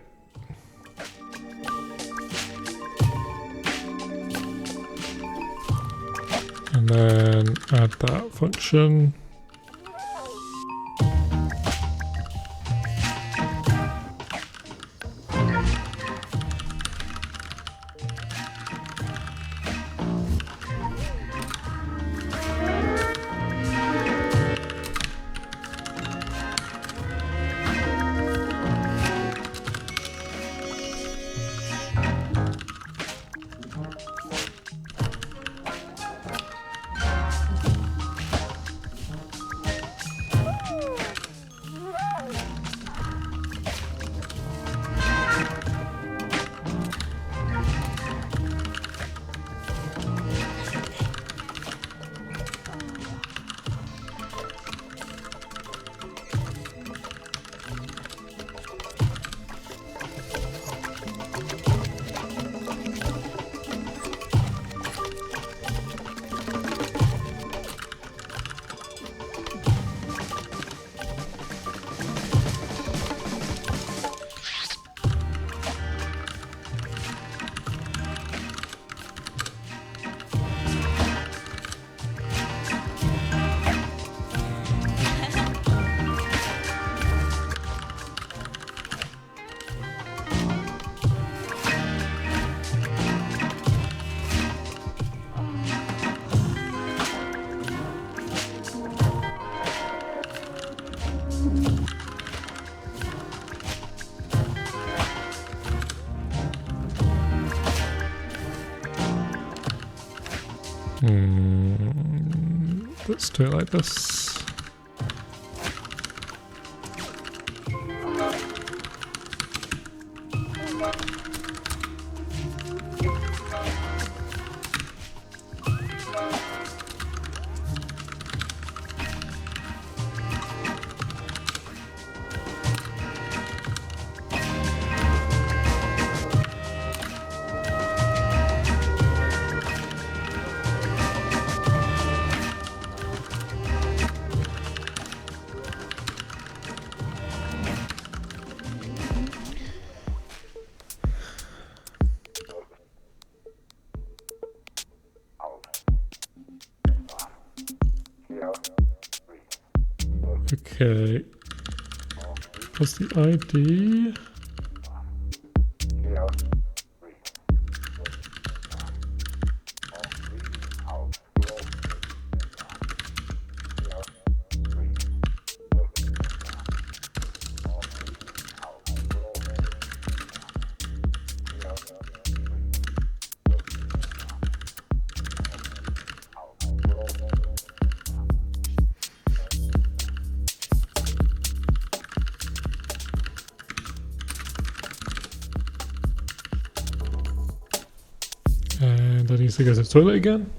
And then add that function. let's do it like this. Okay, what's the ID? And I need to go to the toilet again.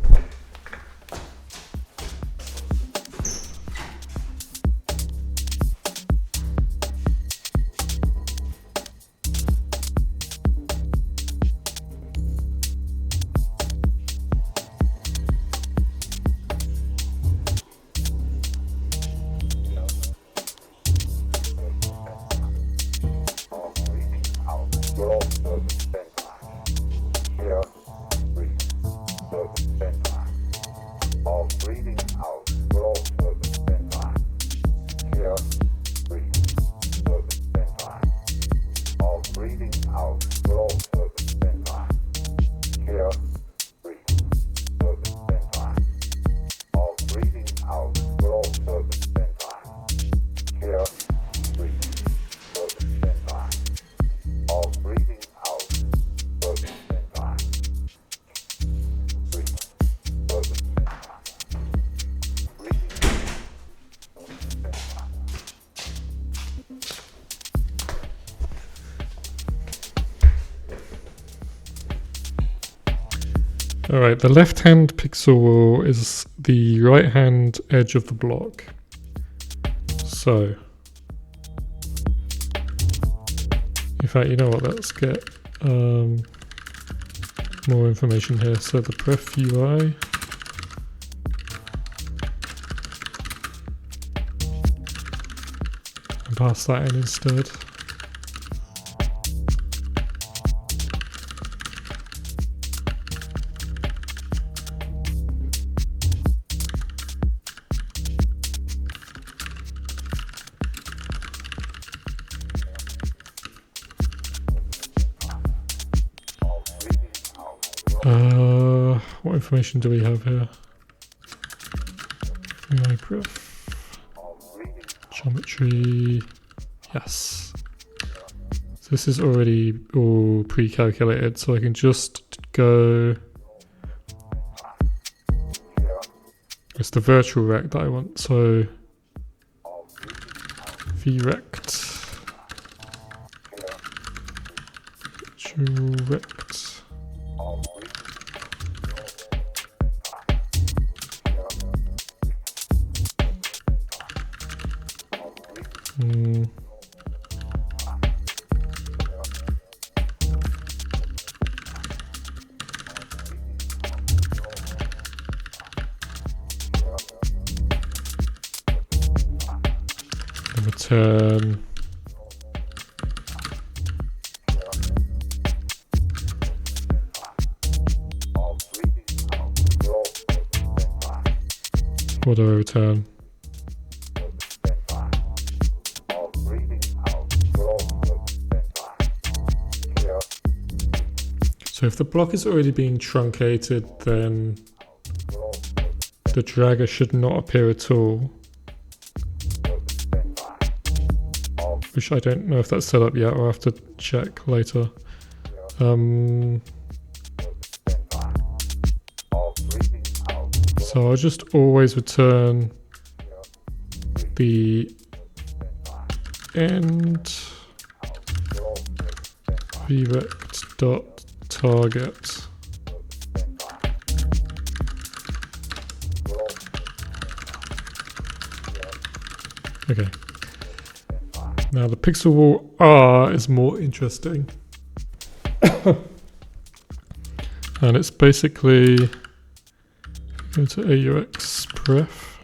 Alright, the left hand pixel is the right hand edge of the block. So, in fact, you know what, let's get more information here. So the pref UI, and pass that in instead. What information do we have here? UI pref, geometry, yes. So this is already all pre-calculated, so I can just go. It's the virtual rect that I want, so vrect, virtual rect. Return what do I return? So if the block is already being truncated, then the dragger should not appear at all. Which I don't know if that's set up yet, or I have to check later. So I'll just always return the end vrect.target. Okay. Now the pixel wall R is more interesting. And it's basically go to AUX pref.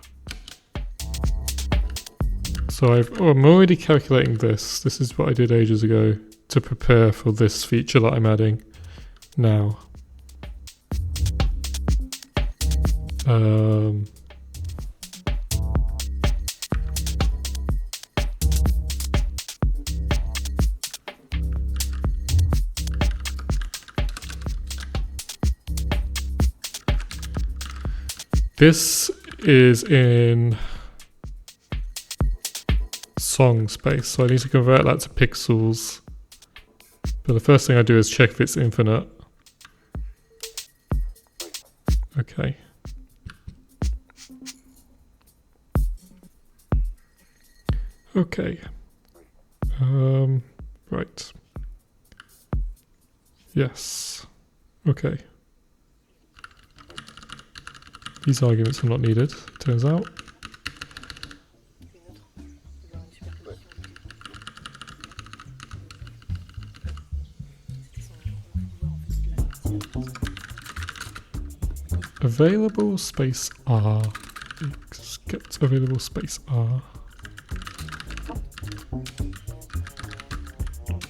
So I'm already calculating this. This is what I did ages ago to prepare for this feature that I'm adding now. This is in song space, so I need to convert that to pixels. But the first thing I do is check if it's infinite. Okay. Okay. Right. Yes. Okay. These arguments are not needed, turns out. Available space R. Get available space R.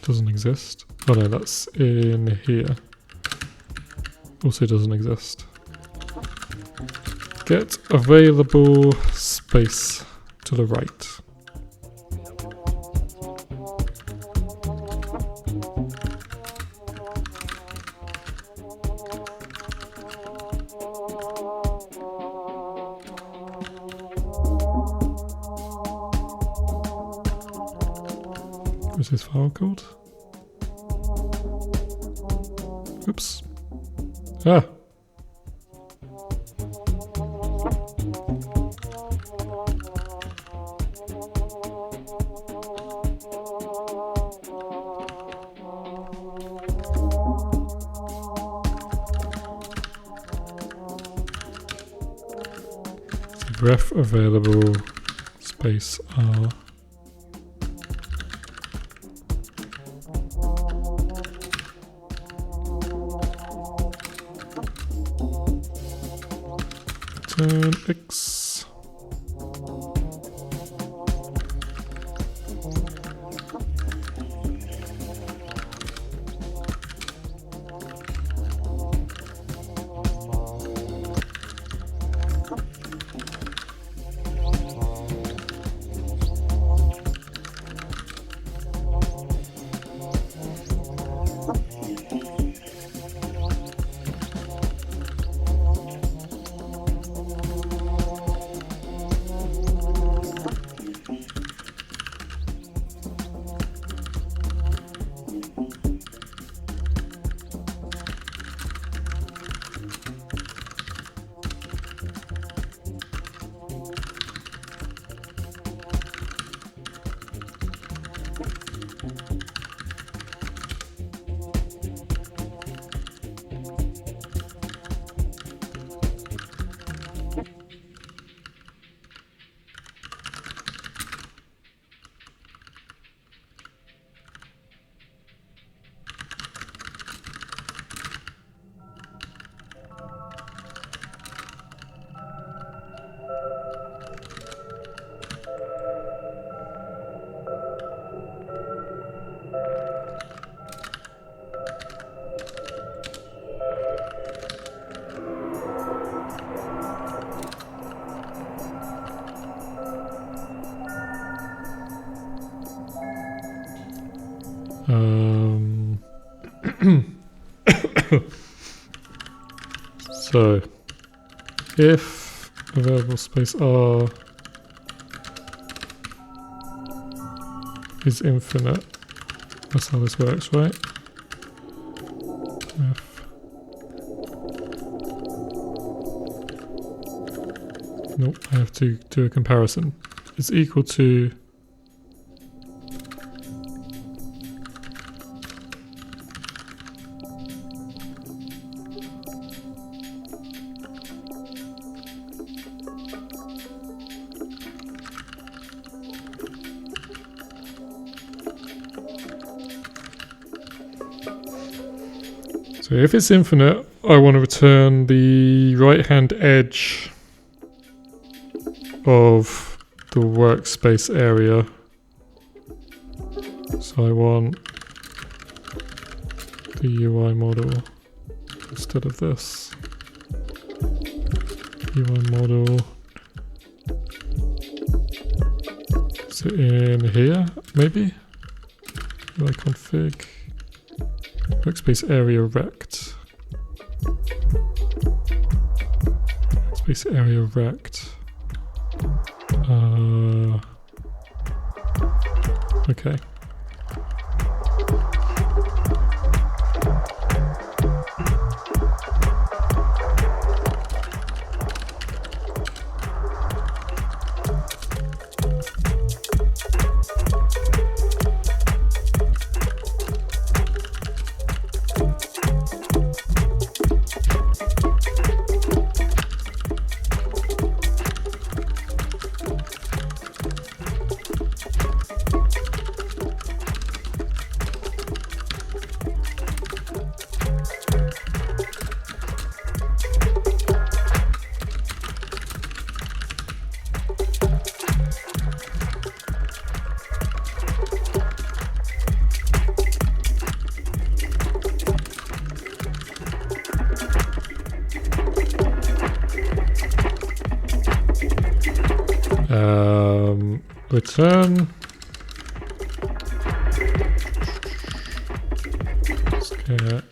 Doesn't exist. Oh no, that's in here. Also doesn't exist. Get available space to the right. What's this file called? Oops. Ah. Ref available space R. Return X. So if available space R is infinite, that's how this works, right? If I have to do a comparison. It's equal to so if it's infinite, I want to return the right-hand edge of the workspace area. So I want the UI model instead of this. UI model. Is it in here, maybe? UI config. Workspace area rect. Workspace area rect. Okay. Return. Let's get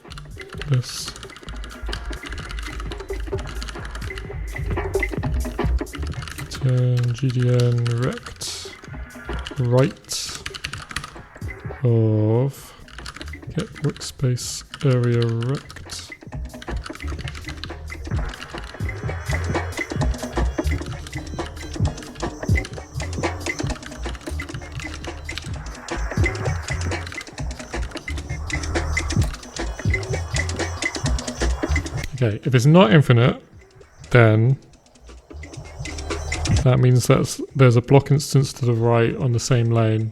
this. Return GDN rect right of get workspace area rect. Okay, if it's not infinite, then that means there's a block instance to the right on the same lane.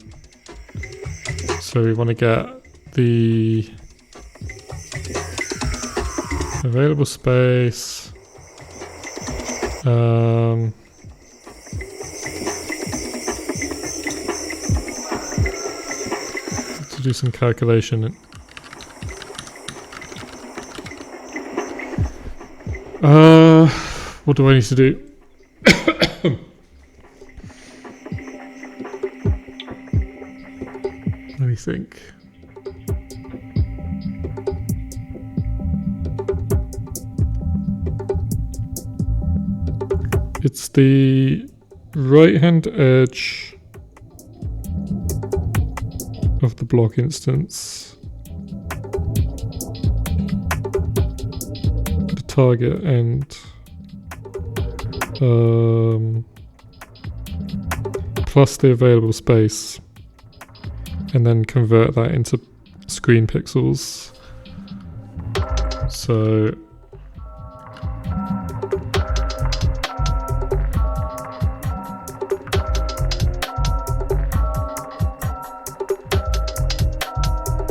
So we want to get the available space. To do some calculation. What do I need to do? Let me think. It's the right-hand edge of the block instance. The target end. Plus the available space, and then convert that into screen pixels. So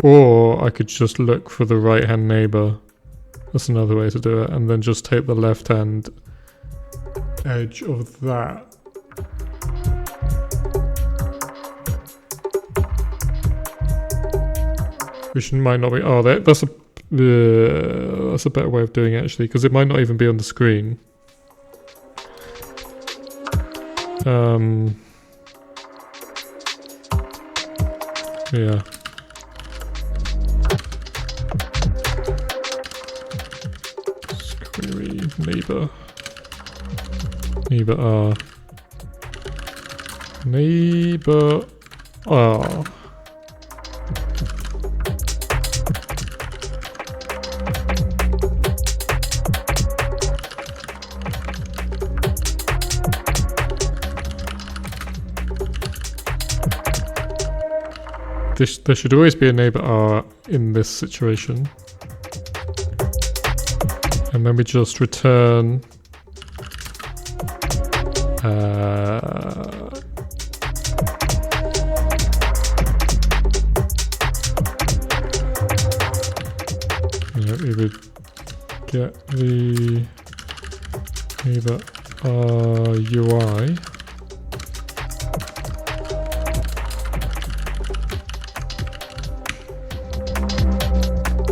or I could just look for the right hand neighbor. That's another way to do it, and then just take the left hand edge of that. Which might not be. Oh, that's a better way of doing it actually, because it might not even be on the screen. Yeah. Query neighbor. Neighbor R. Neighbor R. there should always be a neighbor R in this situation. And then we just return we would get the neighbor R UI.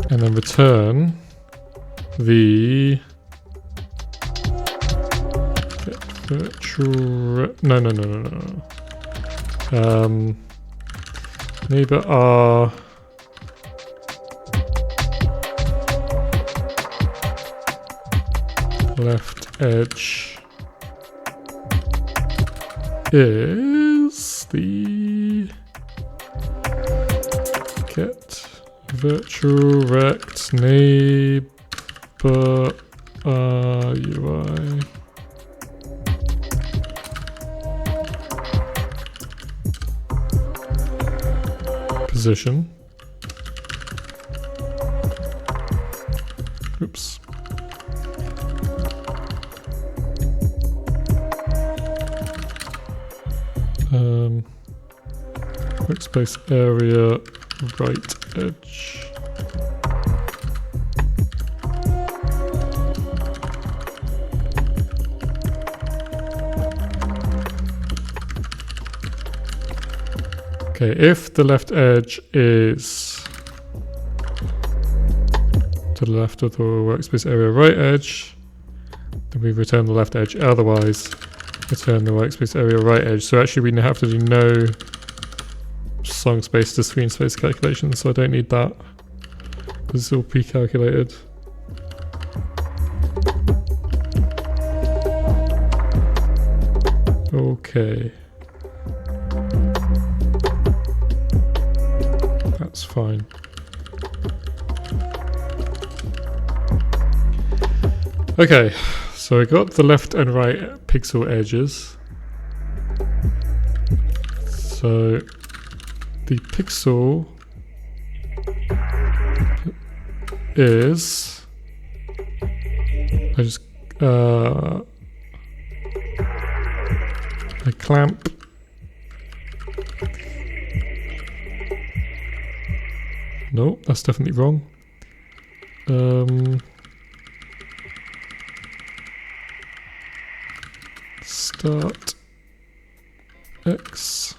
And then return the virtual no. Neighbor R left edge is the get virtual rect neighbor UI. Position. Oops. Workspace area right edge. Okay, if the left edge is to the left of the workspace area right edge, then we return the left edge. Otherwise, return the workspace area right edge. So actually we have to do no song space to screen space calculations, so I don't need that because it's all pre-calculated. Okay. That's fine. Okay, so I got the left and right pixel edges. So the pixel is, I clamp no, that's definitely wrong. Start X.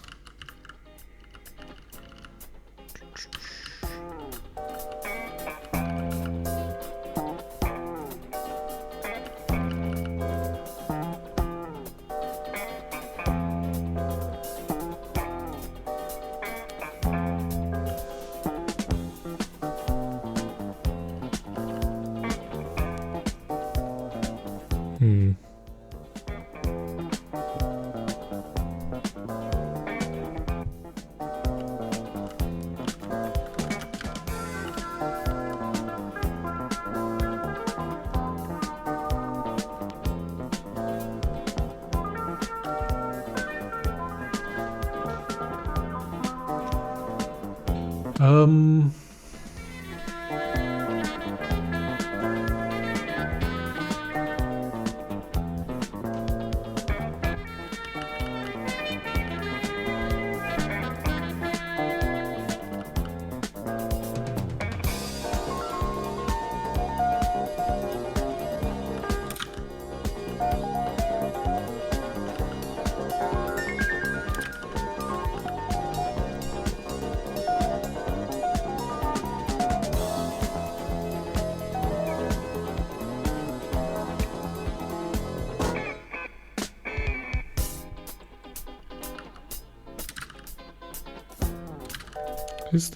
Is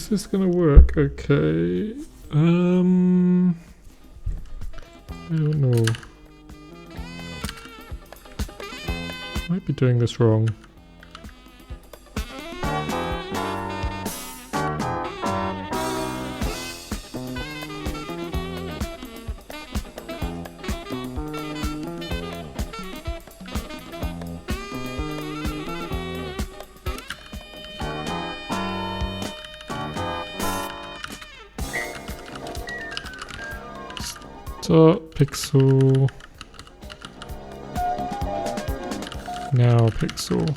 this gonna work? Okay. I don't know. Might be doing this wrong. Start pixel. Now pixel.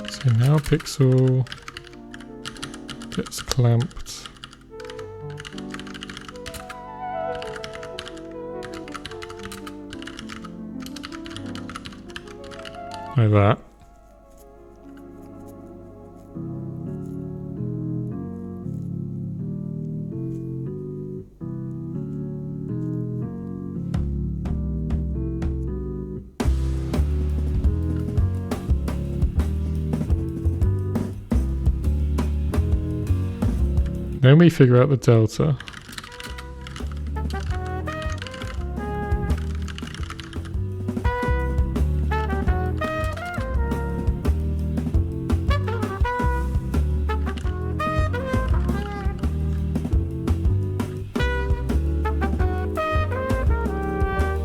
So now pixel gets clamped. Like that. Then we figure out the delta.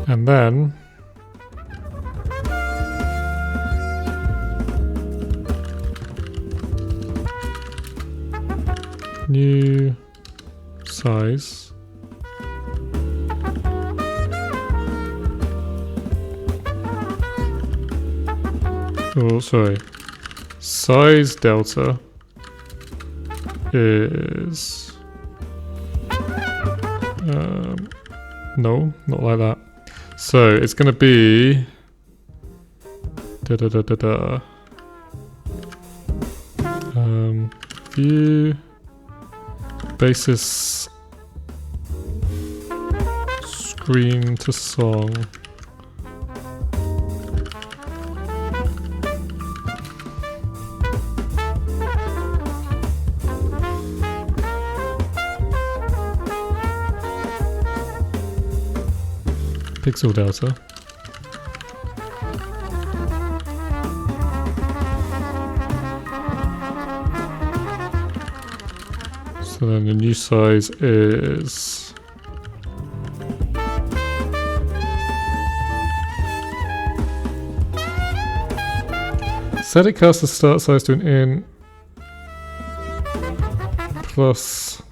And then new size. Oh, sorry. Size delta is no, not like that. So it's gonna be view basis screen to song. Pixel delta. So then the new size is set it cast the start size to an int plus.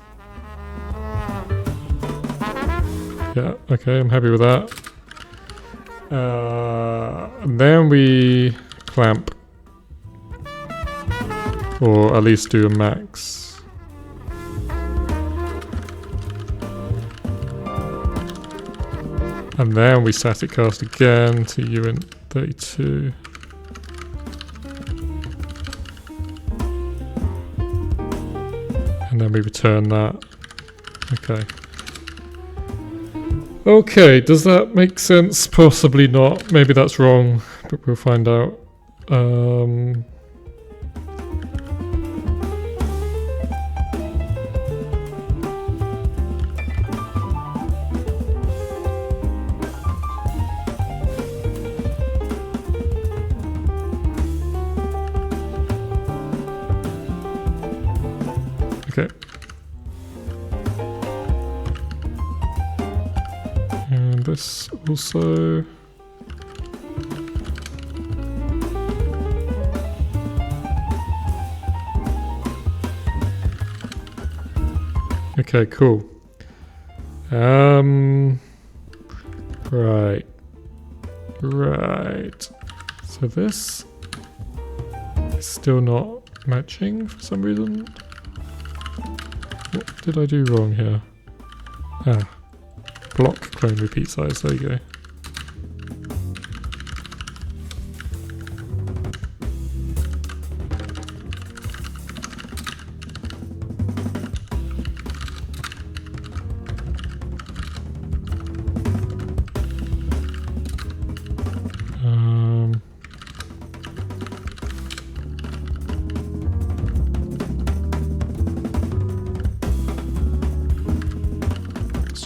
Yeah, okay, I'm happy with that. And then we clamp, or at least do a max. And then we static cast again to uint32. And then we return that. Okay. Okay, does that make sense? Possibly not. Maybe that's wrong, but we'll find out. Okay. this also. Okay, cool. Right. So this is still not matching for some reason. What did I do wrong here? Ah, block clone repeat size, there you go.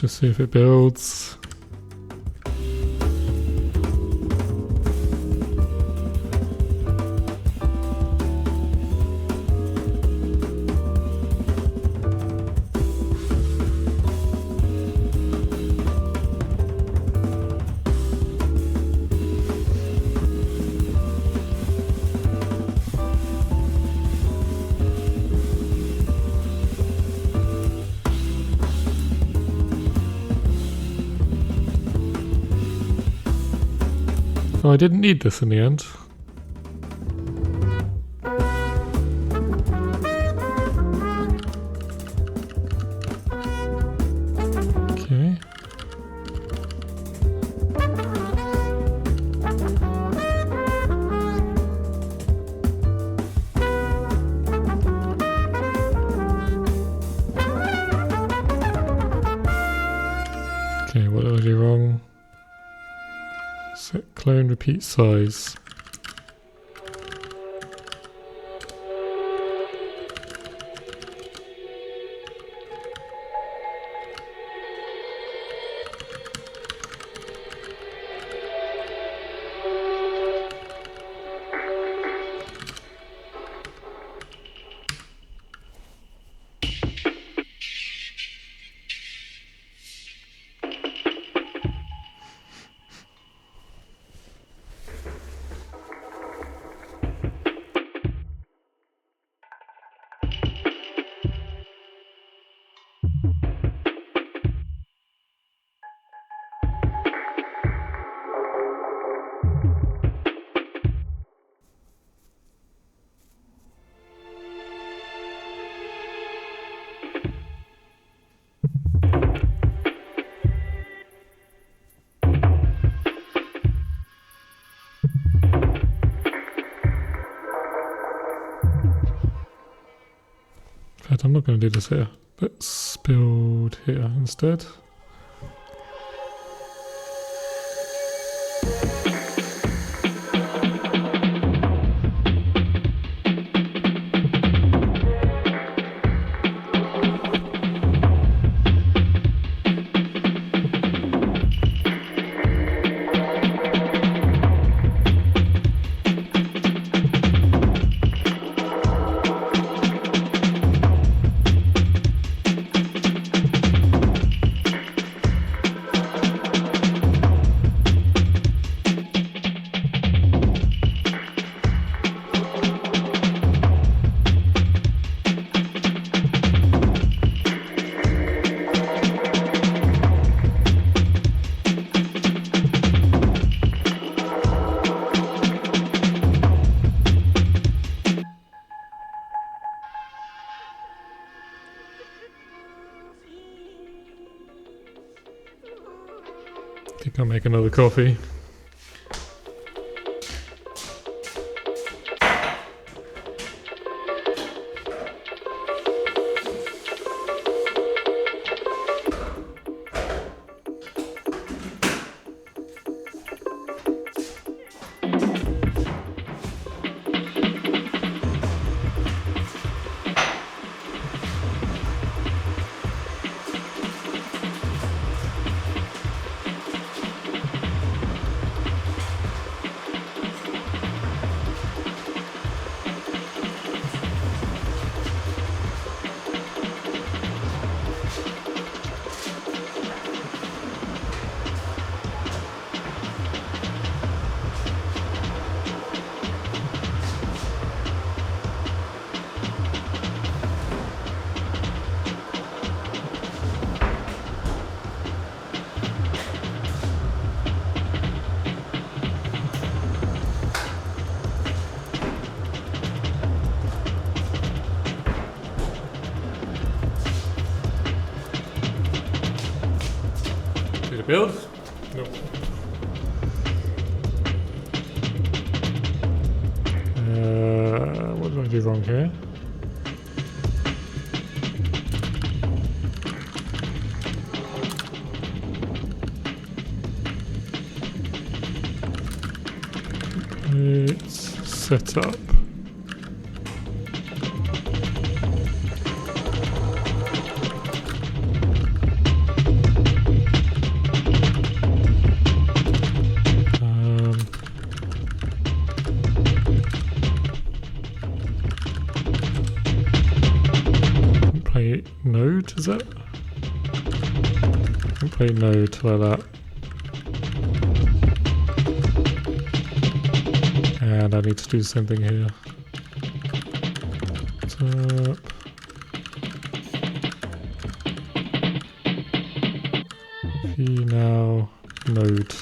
Just see if it builds. Oh, I didn't need this in the end. Okay. Okay, what did I do wrong? Set clone repeat size. In fact, I'm not going to do this here. Let's build here instead. I think I'll make another coffee. it build? Nope. What did I do wrong here? It's set up. Play node, is it? Play node like that. And I need to do the same thing here. Tap. V now node.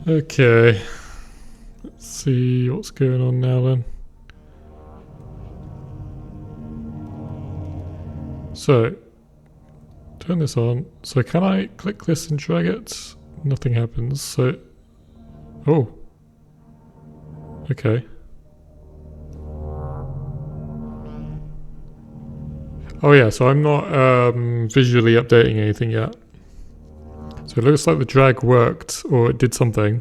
Okay, let's see what's going on now then. So, turn this on. So can I click this and drag it? Nothing happens, so... Oh. Okay. Oh yeah, so I'm not visually updating anything yet. So it looks like the drag worked, or it did something,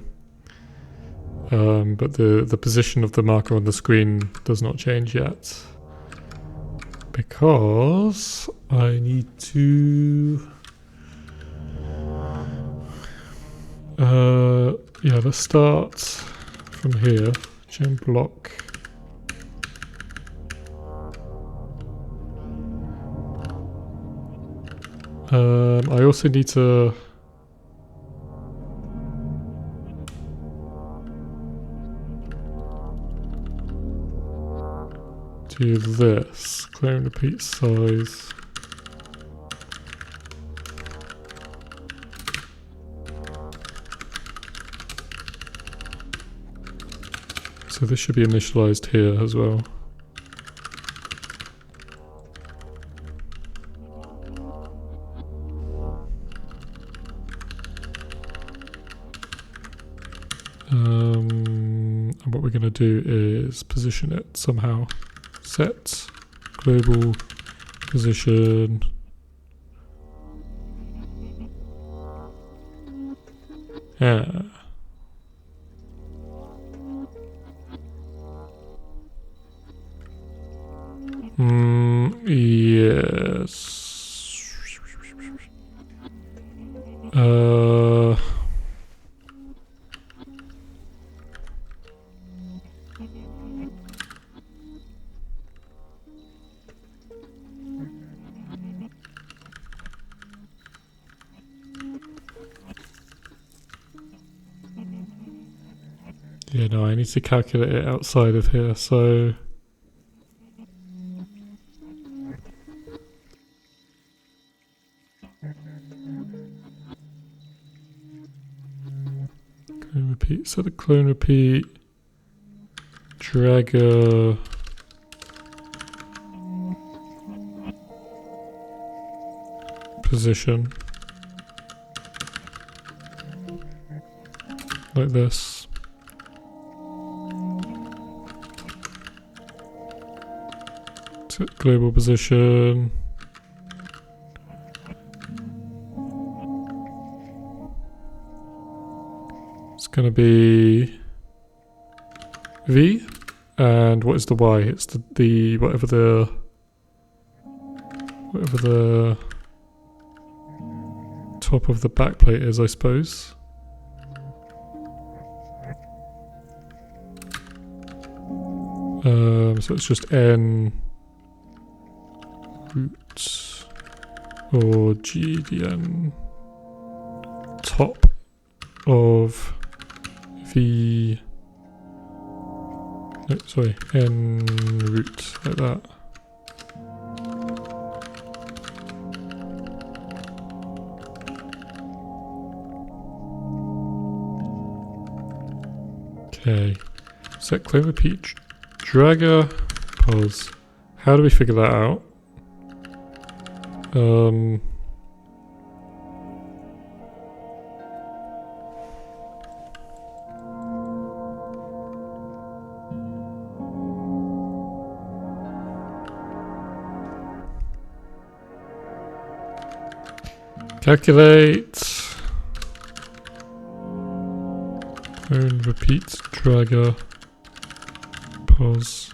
but the position of the marker on the screen does not change yet. Because I need to... yeah, let's start from here, gem block. I also need to... do this, clone repeat size. So this should be initialized here as well. And what we're going to do is position it somehow. Set global position. Yeah. Yes. Yeah, no, I need to calculate it outside of here, so... Clone repeat, so the clone repeat... Dragger... position. Like this. Set global position. It's going to be V. And what is the Y? It's the whatever the top of the backplate is, I suppose. So it's just N root or GDN top of V. No, sorry, N root, like that. Okay, set clone repeat dragger pause. How do we figure that out? Calculate clone repeat dragger pause.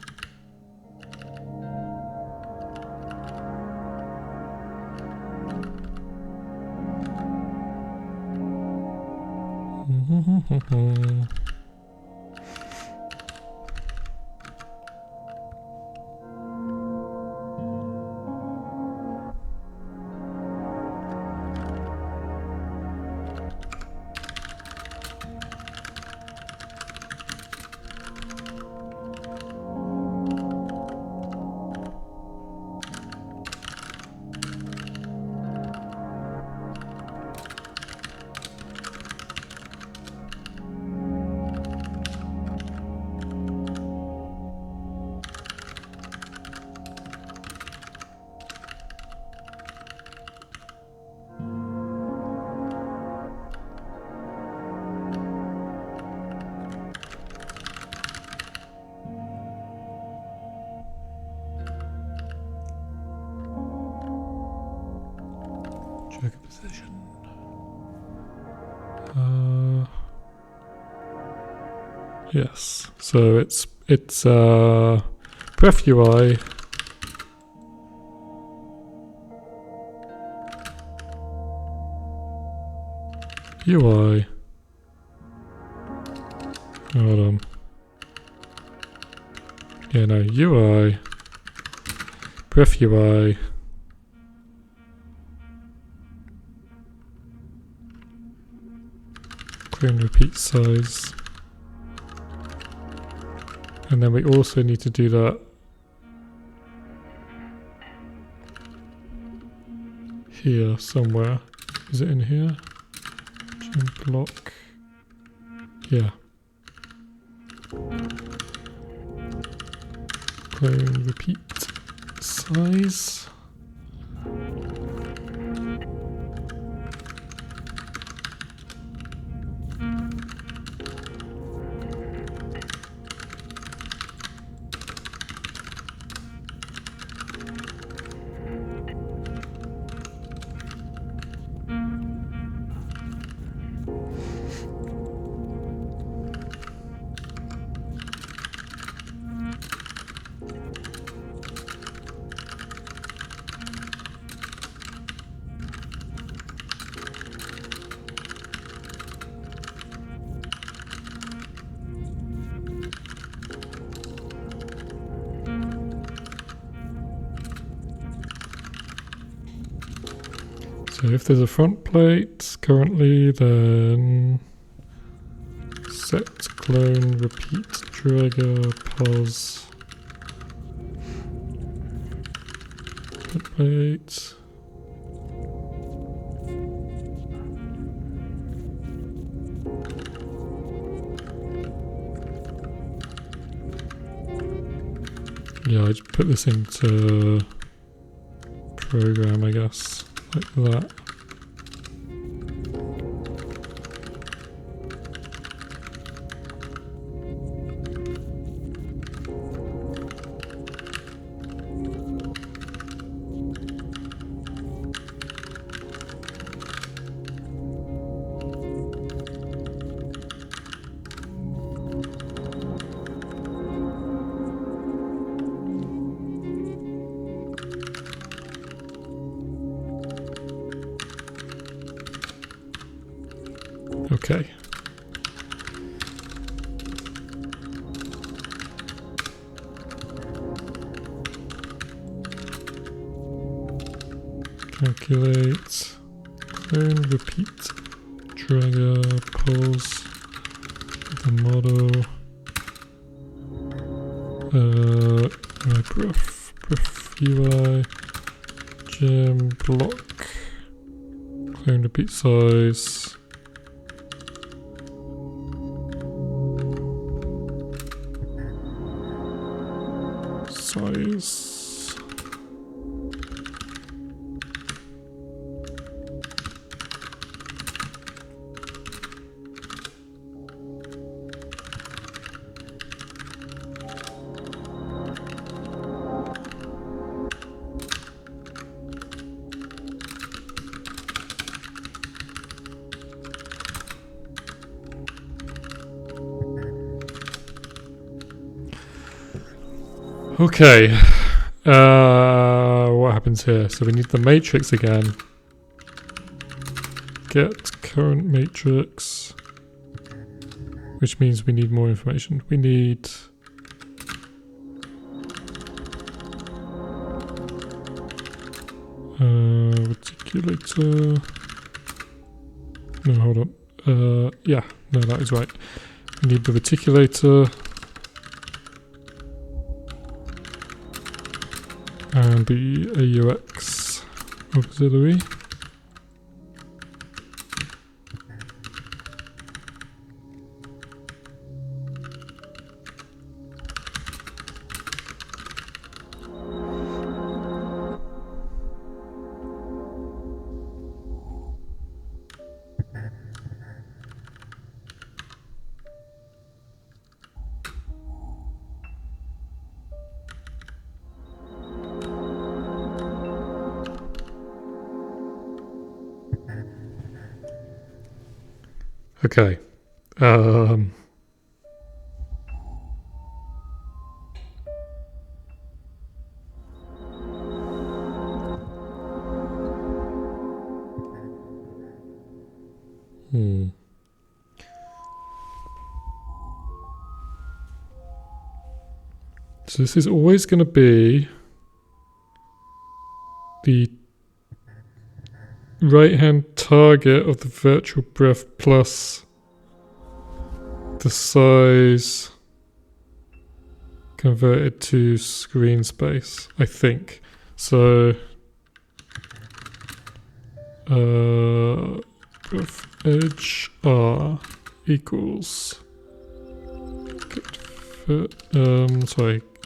Check a position. Yes. So it's pref UI. UI. Hold on. Yeah, no, UI. Pref UI. Clone repeat size. And then we also need to do that here somewhere. Is it in here? Jump block. Yeah. Clone repeat size. So if there's a front plate currently, then set clone repeat dragger pause front plate. Yeah, I just put this into program, I guess. Like that. Okay. Calculate, clone, repeat, dragger, pulse, the model, bref UI, gem, block, clone, repeat size, size. Okay, what happens here? So we need the matrix again. Get current matrix, which means we need more information. We need reticulator. No, hold on. Yeah, no, that is right. We need the reticulator. And the AUX auxiliary. Okay. So this is always going to be the right-hand target of the virtual breath plus the size converted to screen space, I think. So breath edge R equals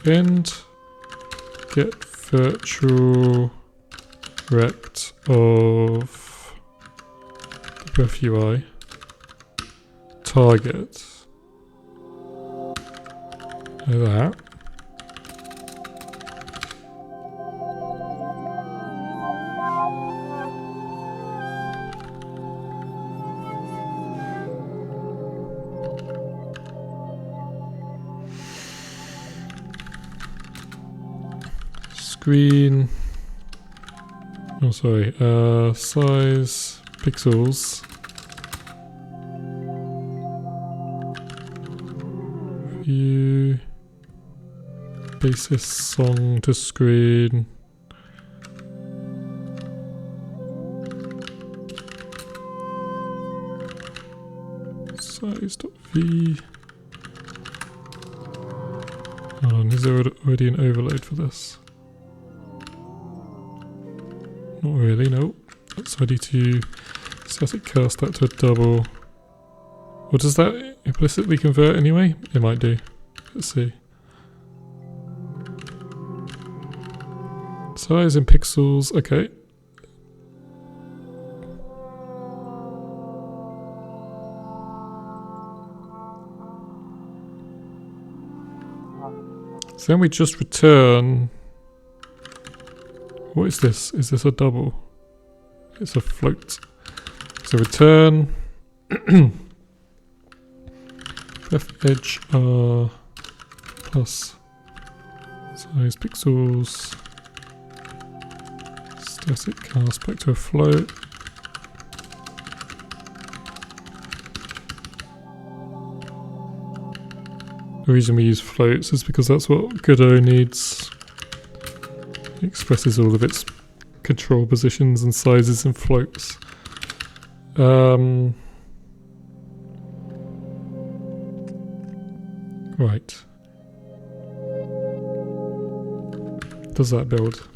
end get virtual rect of the breath UI target. Like that. Screen. Oh, sorry. Size pixels. View. Basis song to screen. Size.v. Hold on, is there already an overload for this? Not really, no. It's ready to static cast that to a double. Or does that implicitly convert anyway? It might do. Let's see. Size in pixels, okay. So then we just return. What is this? Is this a double? It's a float. So return left edge R plus size pixels static cast back to a float. The reason we use floats is because that's what Godot needs. It expresses all of its control positions and sizes in floats. Right. Does that build?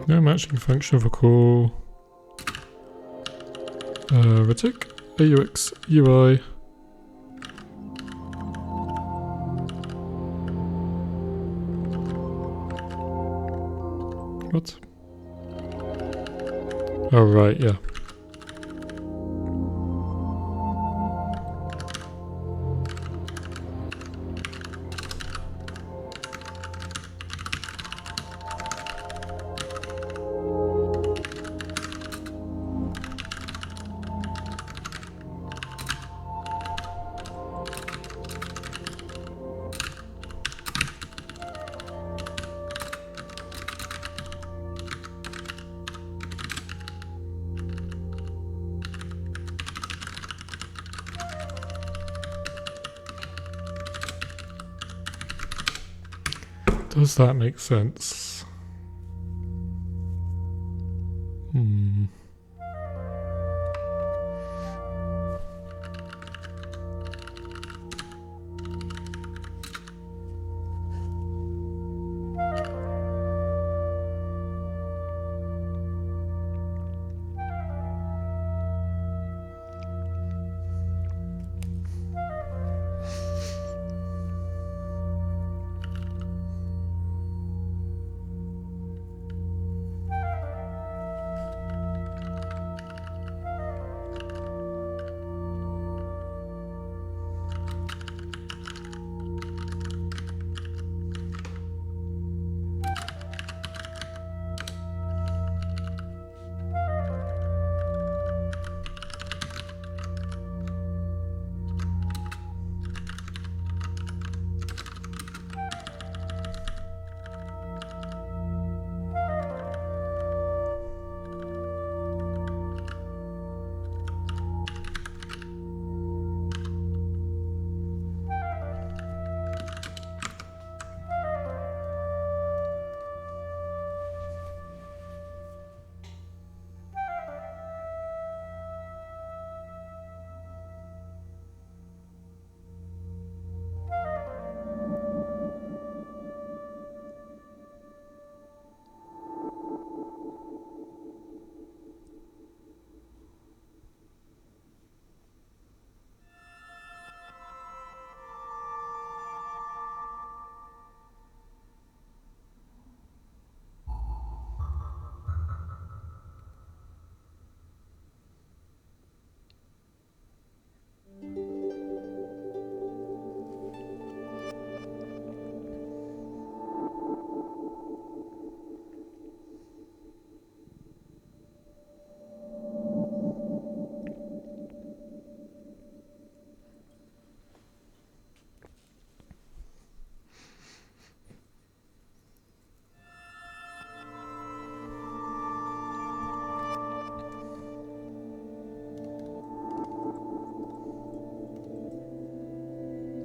No matching function for call. Retic, AUX, UI. What? Oh, right, yeah. Does that make sense?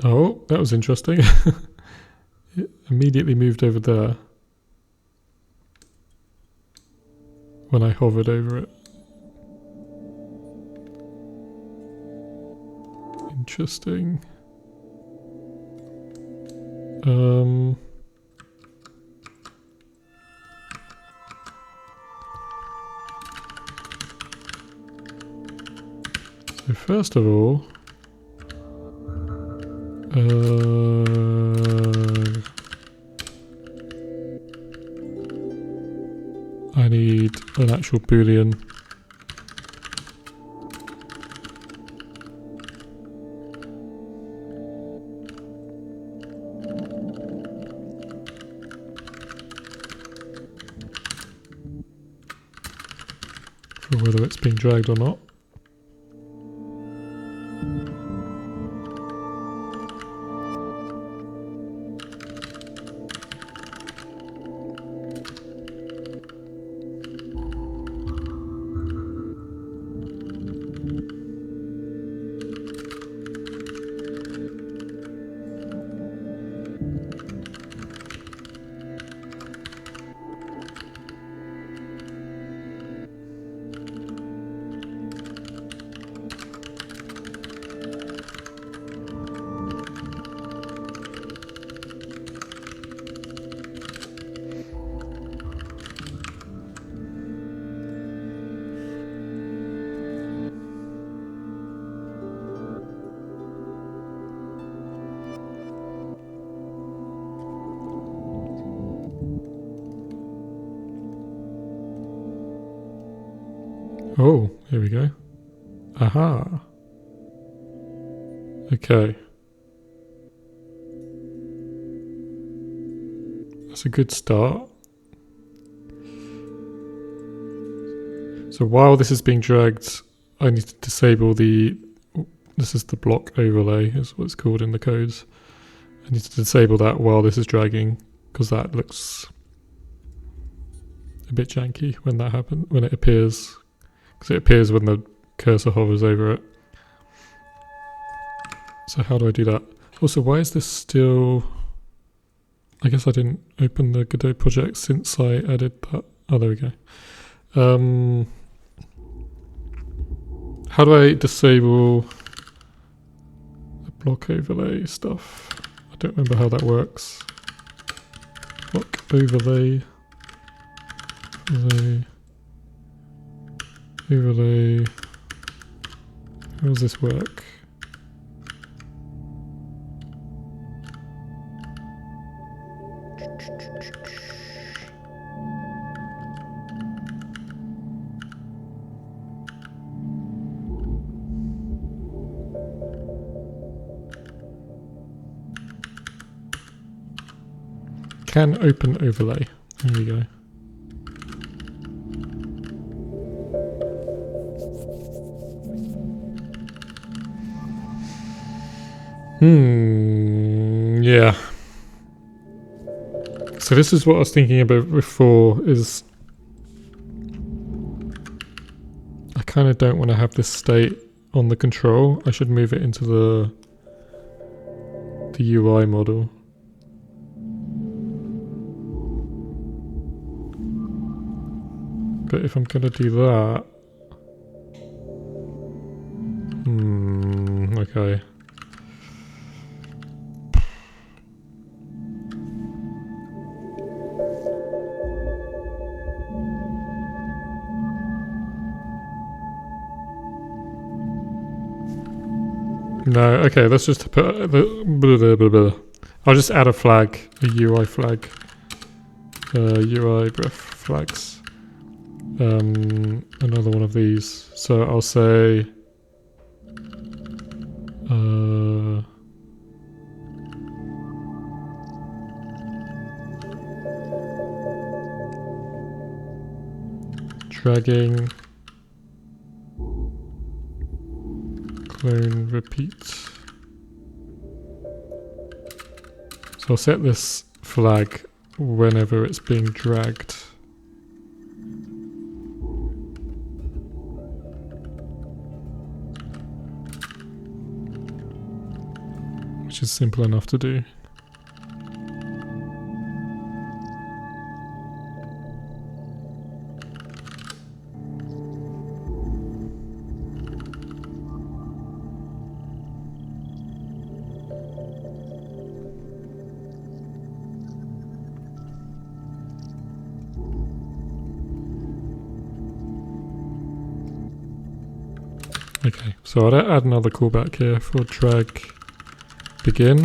Oh, that was interesting. It immediately moved over there when I hovered over it. Interesting. So first of all, I need an actual boolean. For whether it's being dragged or not. Oh, here we go. Aha. Okay. That's a good start. So while this is being dragged, I need to disable the... This is the block overlay, is what it's called in the codes. I need to disable that while this is dragging, because that looks a bit janky when that happens, when it appears. Because it appears when the cursor hovers over it. So how do I do that? Also, why is this still... I guess I didn't open the Godot project since I added that. Oh, there we go. How do I disable the block overlay stuff? I don't remember how that works. Block overlay. Overlay. How does this work? Can open overlay. There we go. Yeah. So this is what I was thinking about before, is I kind of don't want to have this state on the control. I should move it into the UI model. But if I'm going to do that... okay. No, okay, let's just put I'll just add a flag, a UI flag. UI ref flags. Another one of these. So I'll say dragging clone repeat. So I'll set this flag whenever it's being dragged. Which is simple enough to do. Okay, so I'll add another callback here for drag begin.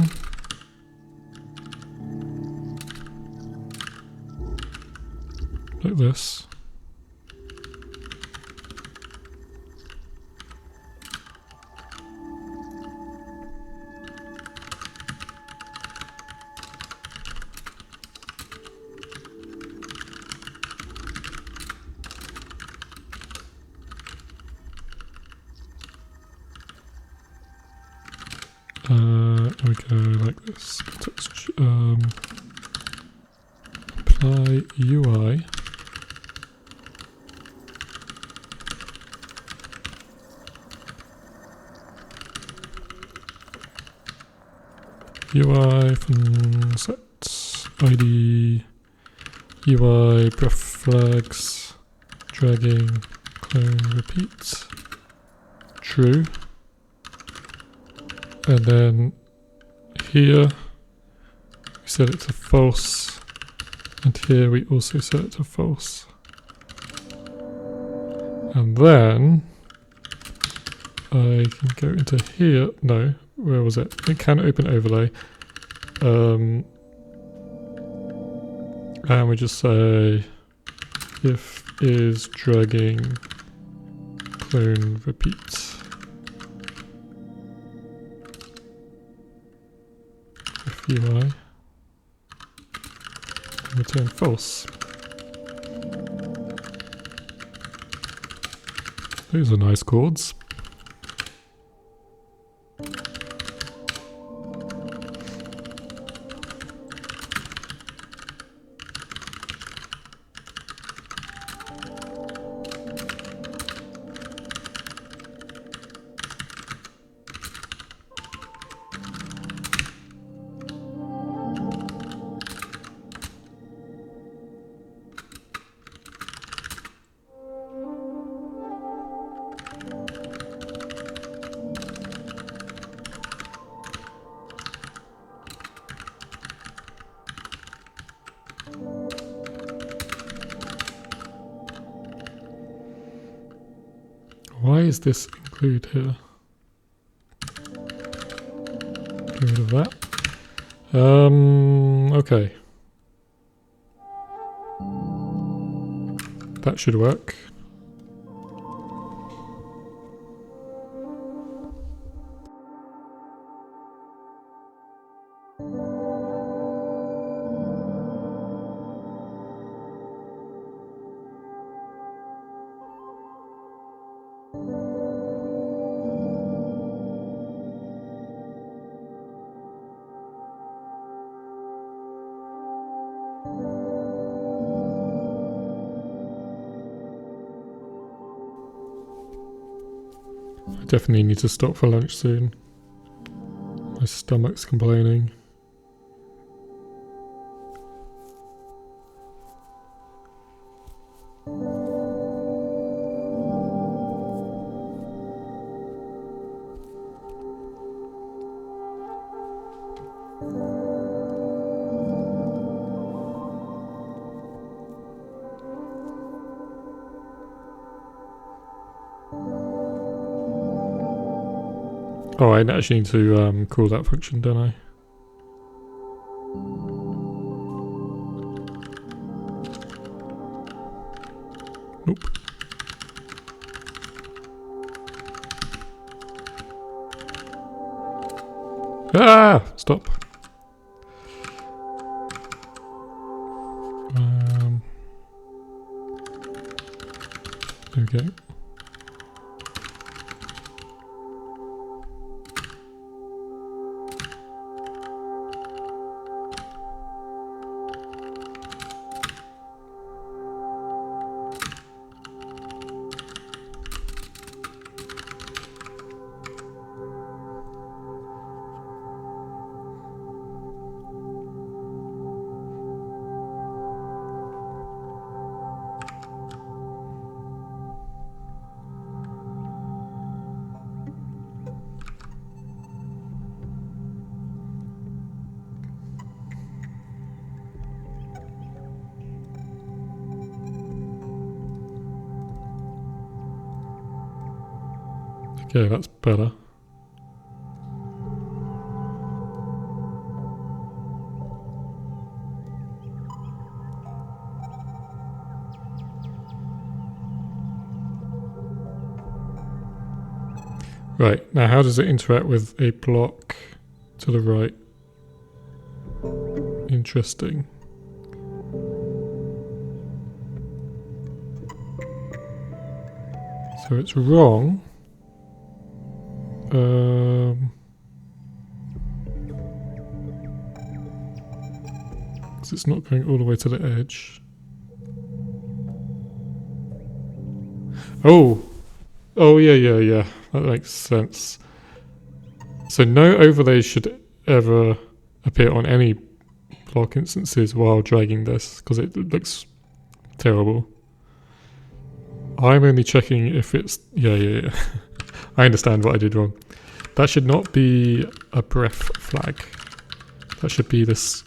Like this. we go like this. Context, apply UI. UI from set ID UI pref flags dragging clone repeat true, and then here we set it to false, and here we also set it to false, and then I can go into here. No, where was it? It can open overlay. And we just say if is dragging clone repeat. If UI and return false. Those are nice chords. Why is this include here? Get rid of that. Okay. That should work. I definitely need to stop for lunch soon. My stomach's complaining. Oh, I actually need to call that function, don't I? Nope. Ah! Stop. Okay. Okay, that's better. Right, now how does it interact with a block to the right? Interesting. So it's wrong. because it's not going all the way to the edge. Oh! Oh, yeah. That makes sense. So no overlays should ever appear on any block instances while dragging this, because it looks terrible. I'm only checking if it's... Yeah. I understand what I did wrong. That should not be a breath flag. That should be this...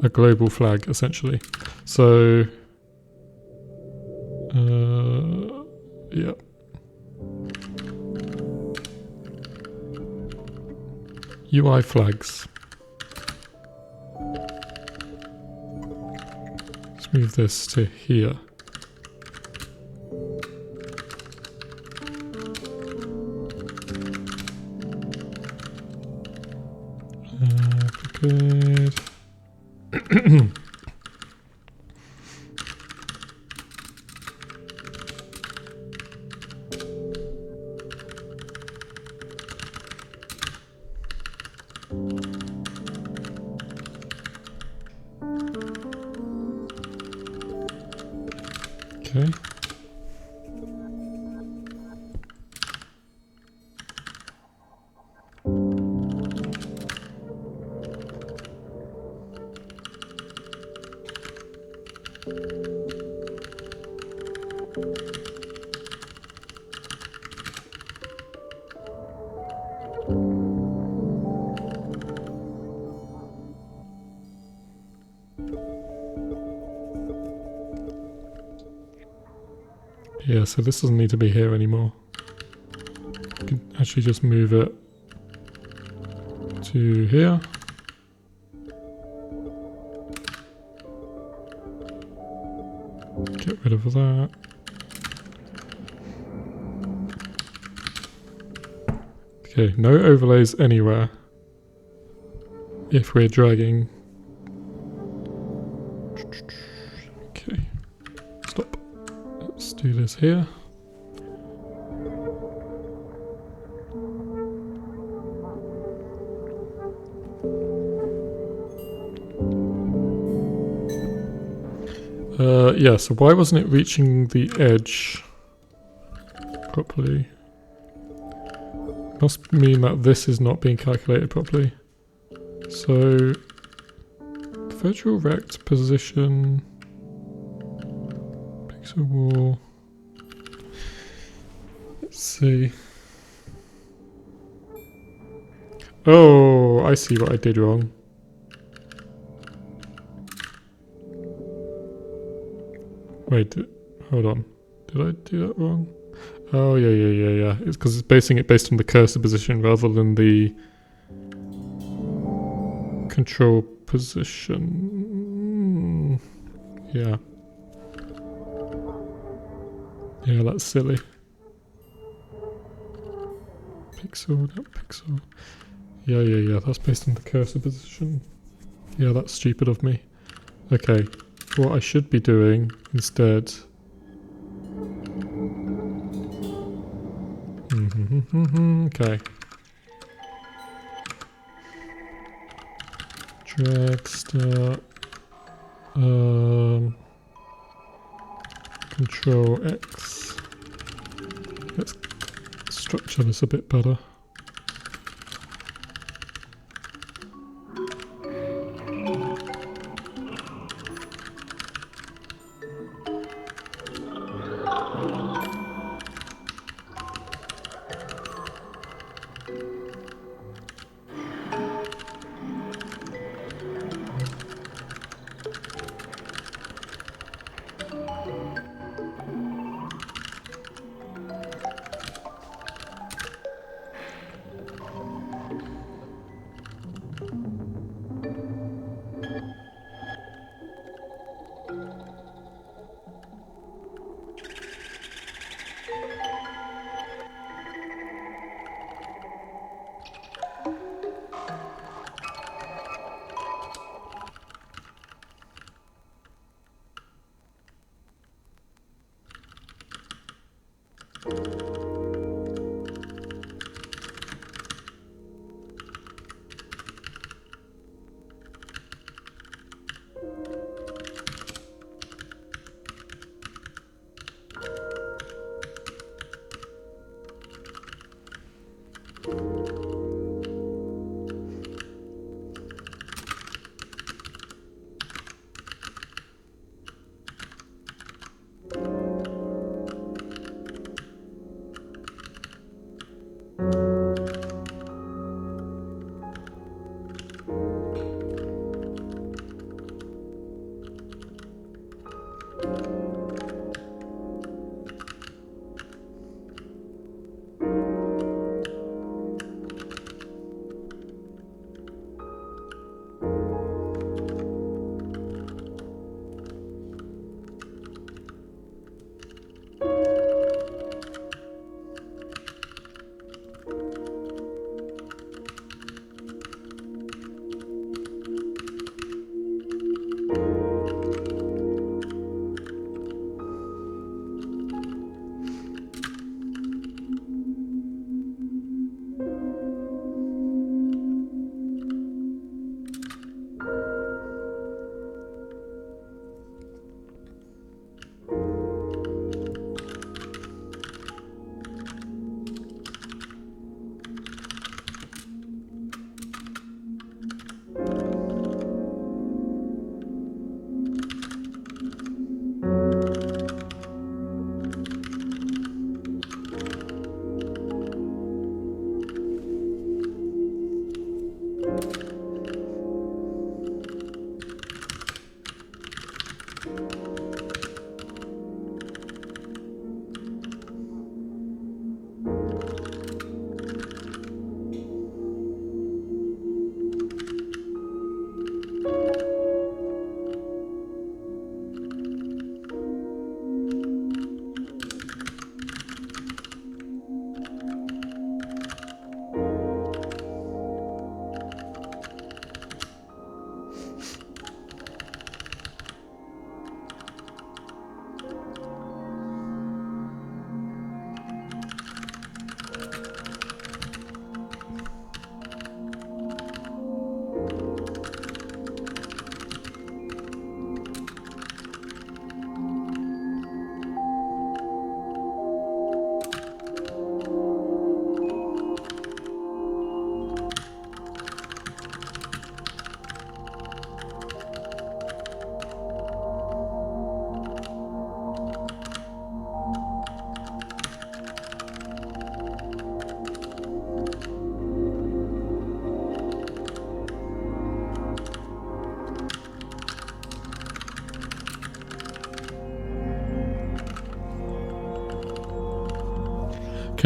a global flag, essentially. So... yeah. UI flags. Let's move this to here. Good. Okay. Yeah, so this doesn't need to be here anymore. You can actually just move it to here. Get rid of that. Okay, no overlays anywhere if we're dragging. Okay, stop. Let's do this here. Yeah, so why wasn't it reaching the edge properly? Must mean that this is not being calculated properly. So, virtual rect position, pixel wall. Let's see. Oh, I see what I did wrong. Wait, hold on. Did I do that wrong? Oh, yeah. It's because it's basing it based on the cursor position rather than the control position. Yeah. Yeah, that's silly. Pixel, that pixel. Yeah. That's based on the cursor position. Yeah, that's stupid of me. Okay. What I should be doing instead. Okay. Drag start. Control X. Let's structure this a bit better.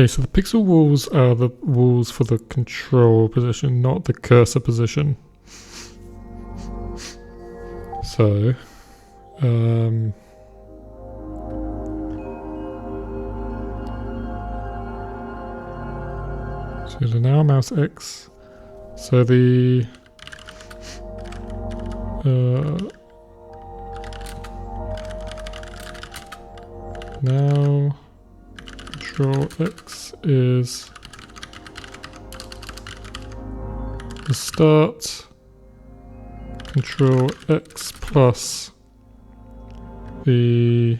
Okay, so the pixel walls are the walls for the control position, not the cursor position. So, so now mouse X. So the now Control X is the start. Control X plus the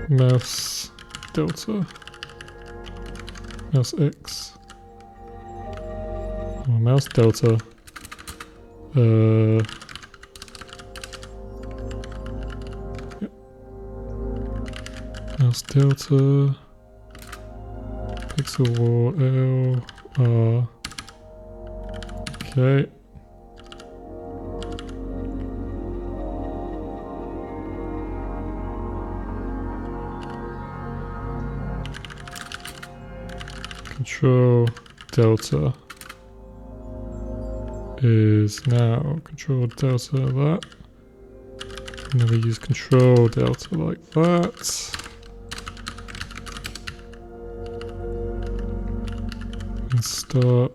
mouse delta, mouse X, or mouse delta, mouse delta, pixel wall L, R, okay. Control delta is now control delta that, and then we use control delta like that, and start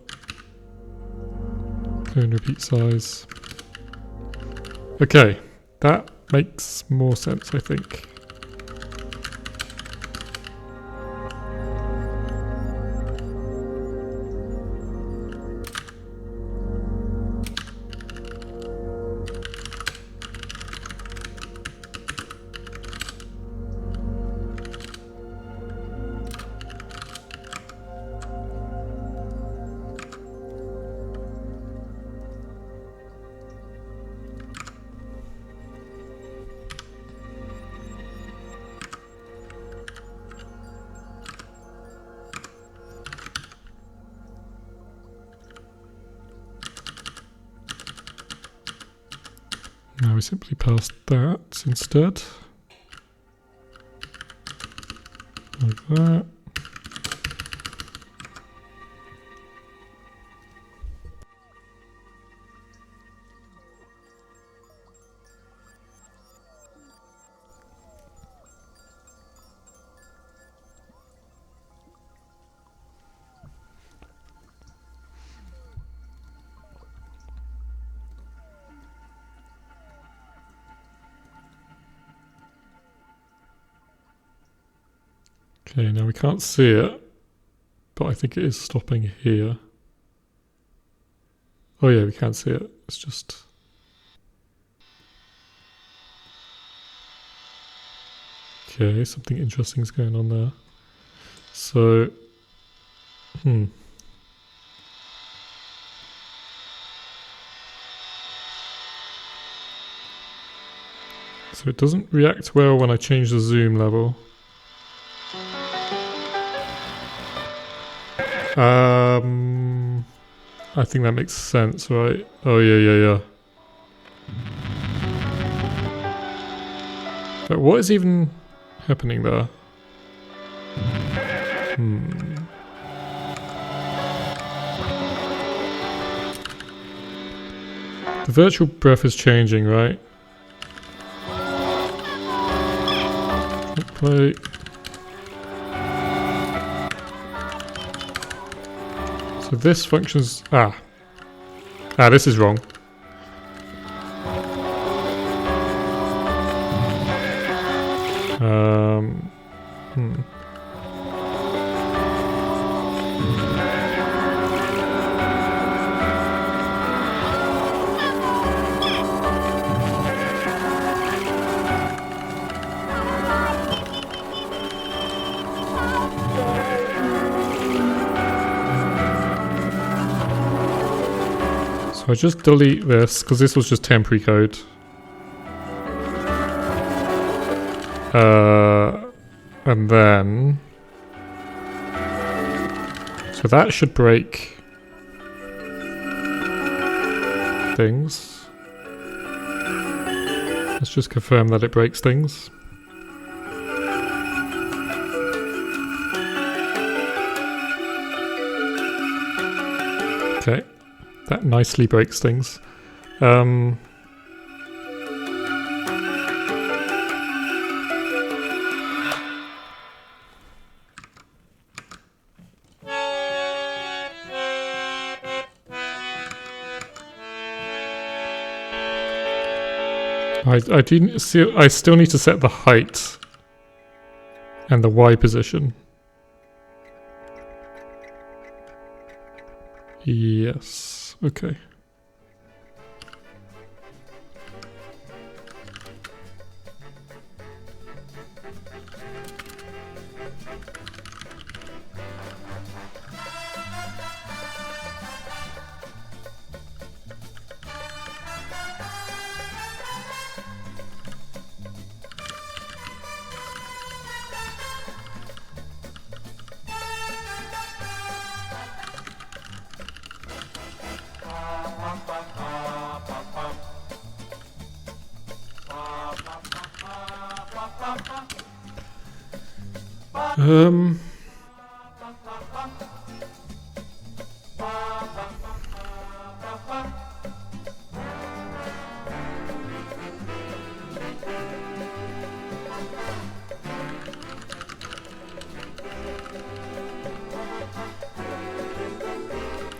clone repeat size. Okay, that makes more sense, I think. Now we simply pass that instead, like that. Okay, now we can't see it, but I think it is stopping here. Oh yeah, we can see it. It's just... Okay, something interesting is going on there. So, So it doesn't react well when I change the zoom level. I think that makes sense, right? Oh yeah. But what is even happening there? The virtual breath is changing, right? Play. So this functions... this is wrong. So I just delete this because this was just temporary code. And then... So that should break things. Let's just confirm that it breaks things. Okay, that nicely breaks things. I still need to set the height and the Y position. Yes, okay.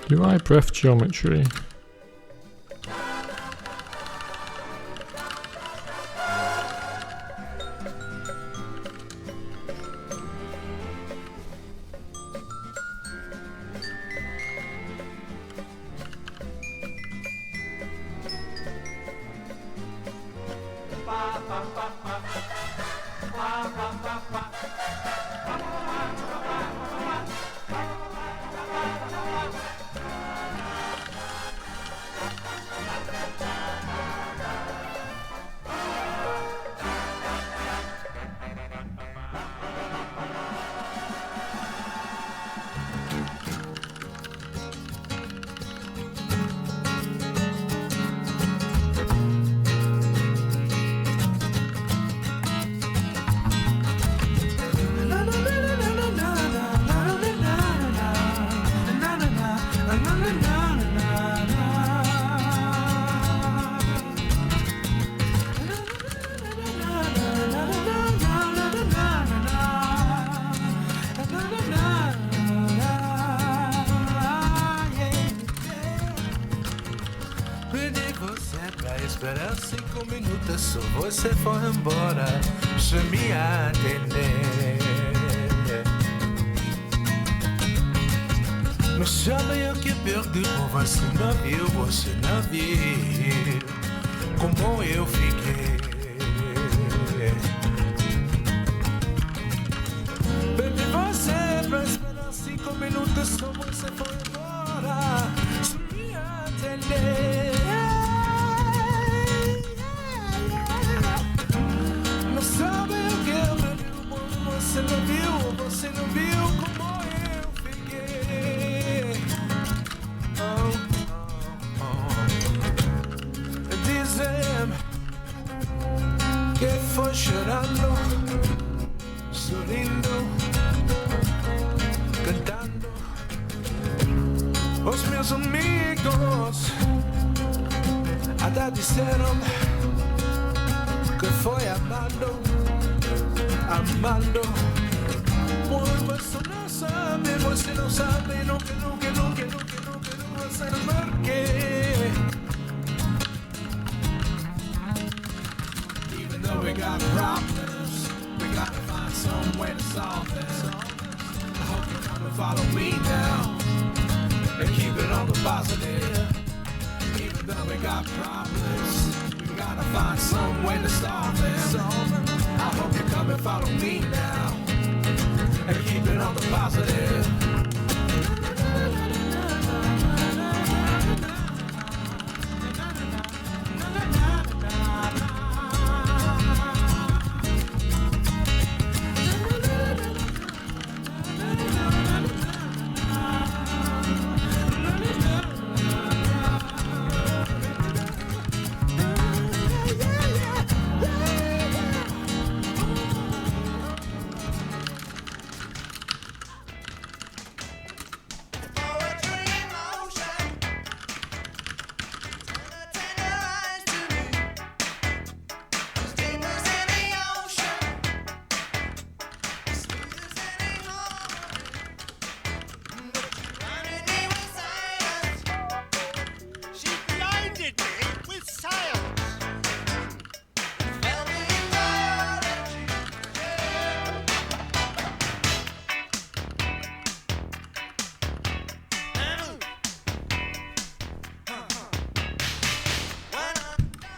UI breath geometry. Esperar 5 minutos, só você for embora, sem me atender. Me chama eu que perdi por você não viu como eu fiquei. Baby, você pra esperar 5 minutos, só você for embora, sem me atender. Você não viu como eu fiquei. Dizem que foi chorando, sorrindo, cantando. Os meus amigos até disseram que foi amando. Você não sabe, nunca, você não marquei. Even though we got problems, we gotta find some way to solve them. I hope you come and follow me now, and keep it on the positive. Even though we got problems, we gotta find some way to solve them. I hope you come and follow me now, and keep it on the positive.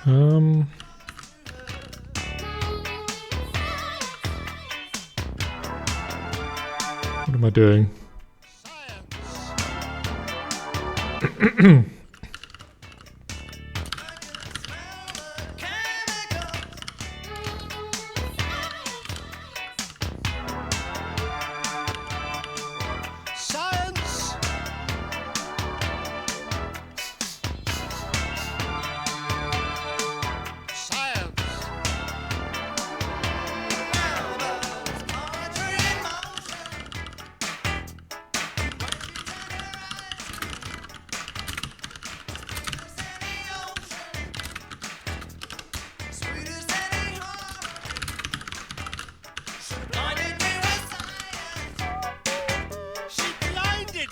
What am I doing? Science! Science! She blinded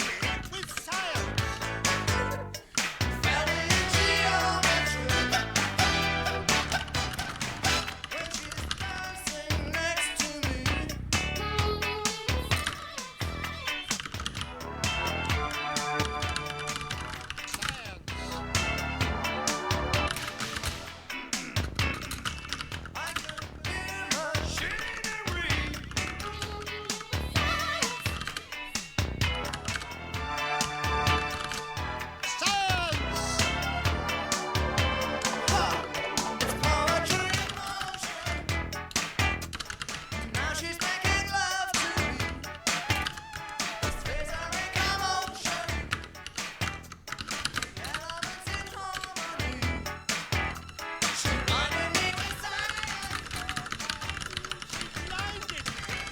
me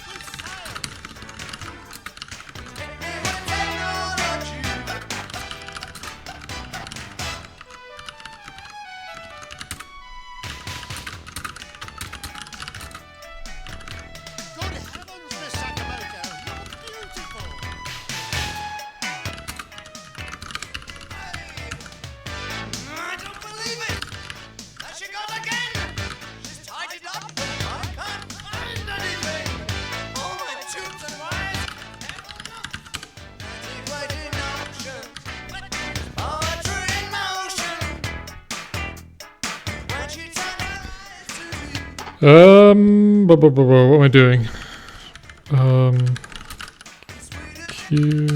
with science! Good heavens, Miss Sakamoto, you're beautiful! I don't believe it! There she goes again! She's tied it up! I can't find anything! All my tubes and wires! Antiquated notions! Poetry in motion! When she turned her eyes to you, What am I doing? Q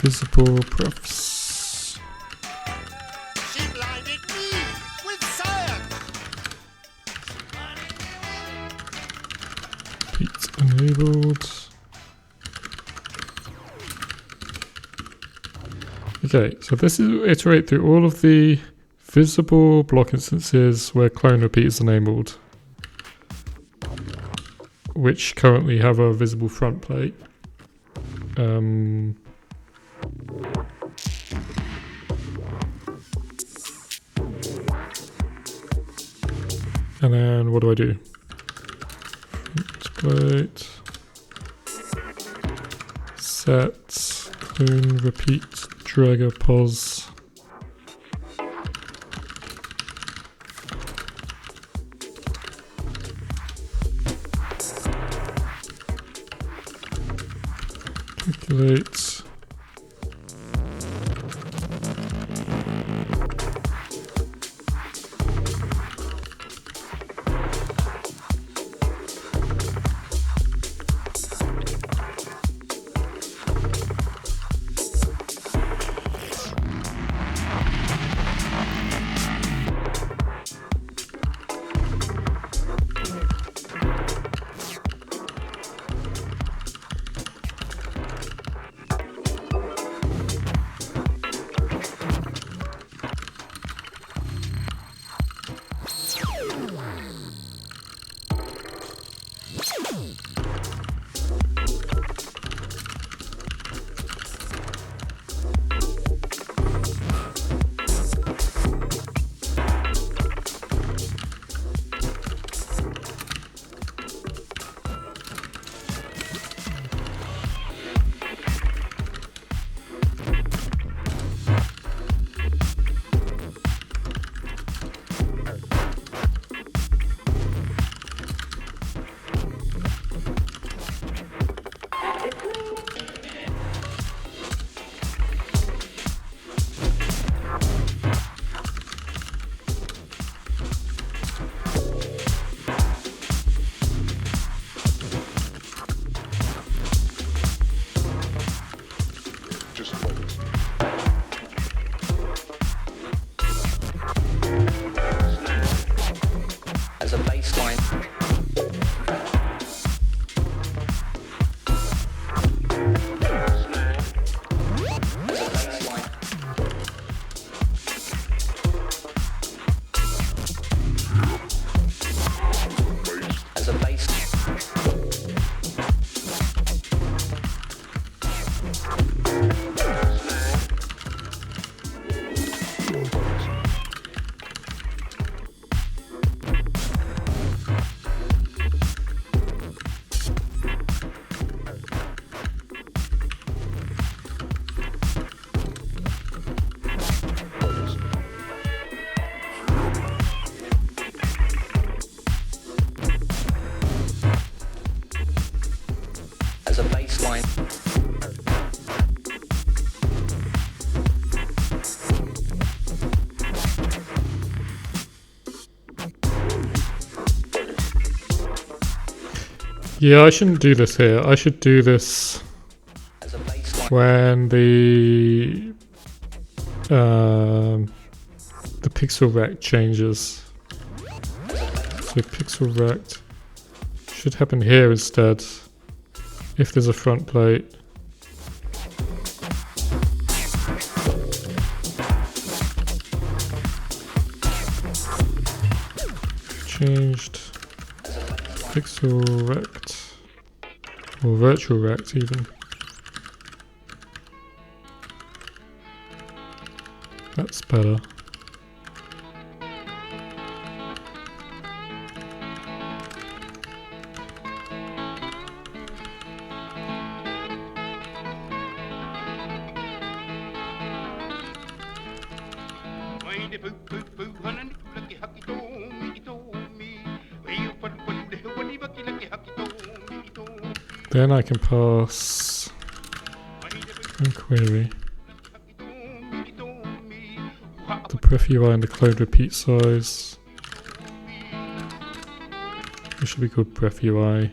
visible profs. She blinded me with science! Repeat enabled. Okay, so this is iterate through all of the visible block instances where clone repeat is enabled, which currently have a visible front plate. And then what do I do? Front plate. Set clone repeat dragger pos. Calculate. Just play this. As a baseline. As a bass. As a baseline. Yeah, I shouldn't do this here. I should do this As a baseline. when the pixel rect changes. So pixel rect should happen here instead. If there's a front plate. Changed pixel rect or virtual rect even. That's better. Then I can pass and query the pref UI and the clone repeat size. It should be called pref UI.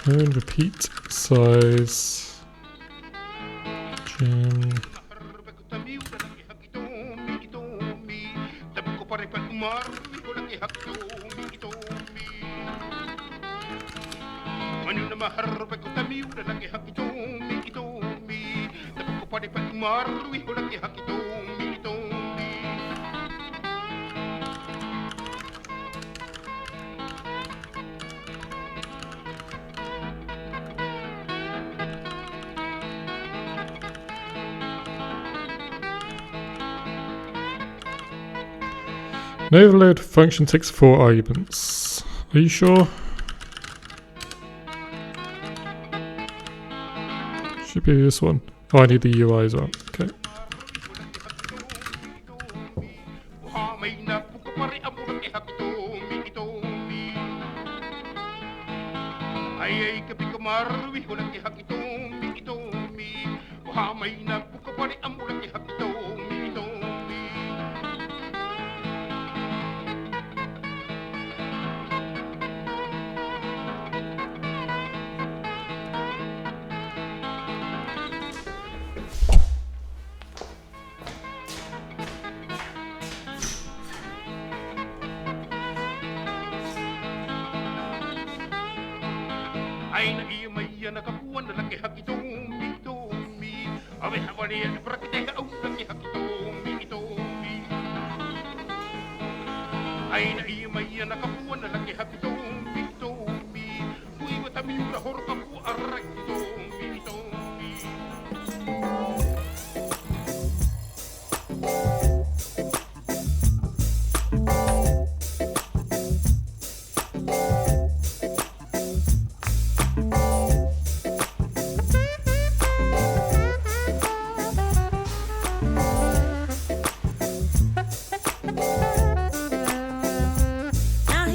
Clone repeat size. Gem. An overload function takes 4 arguments. Are you sure? Should be this one. Oh, I need the UI as well. Okay. Now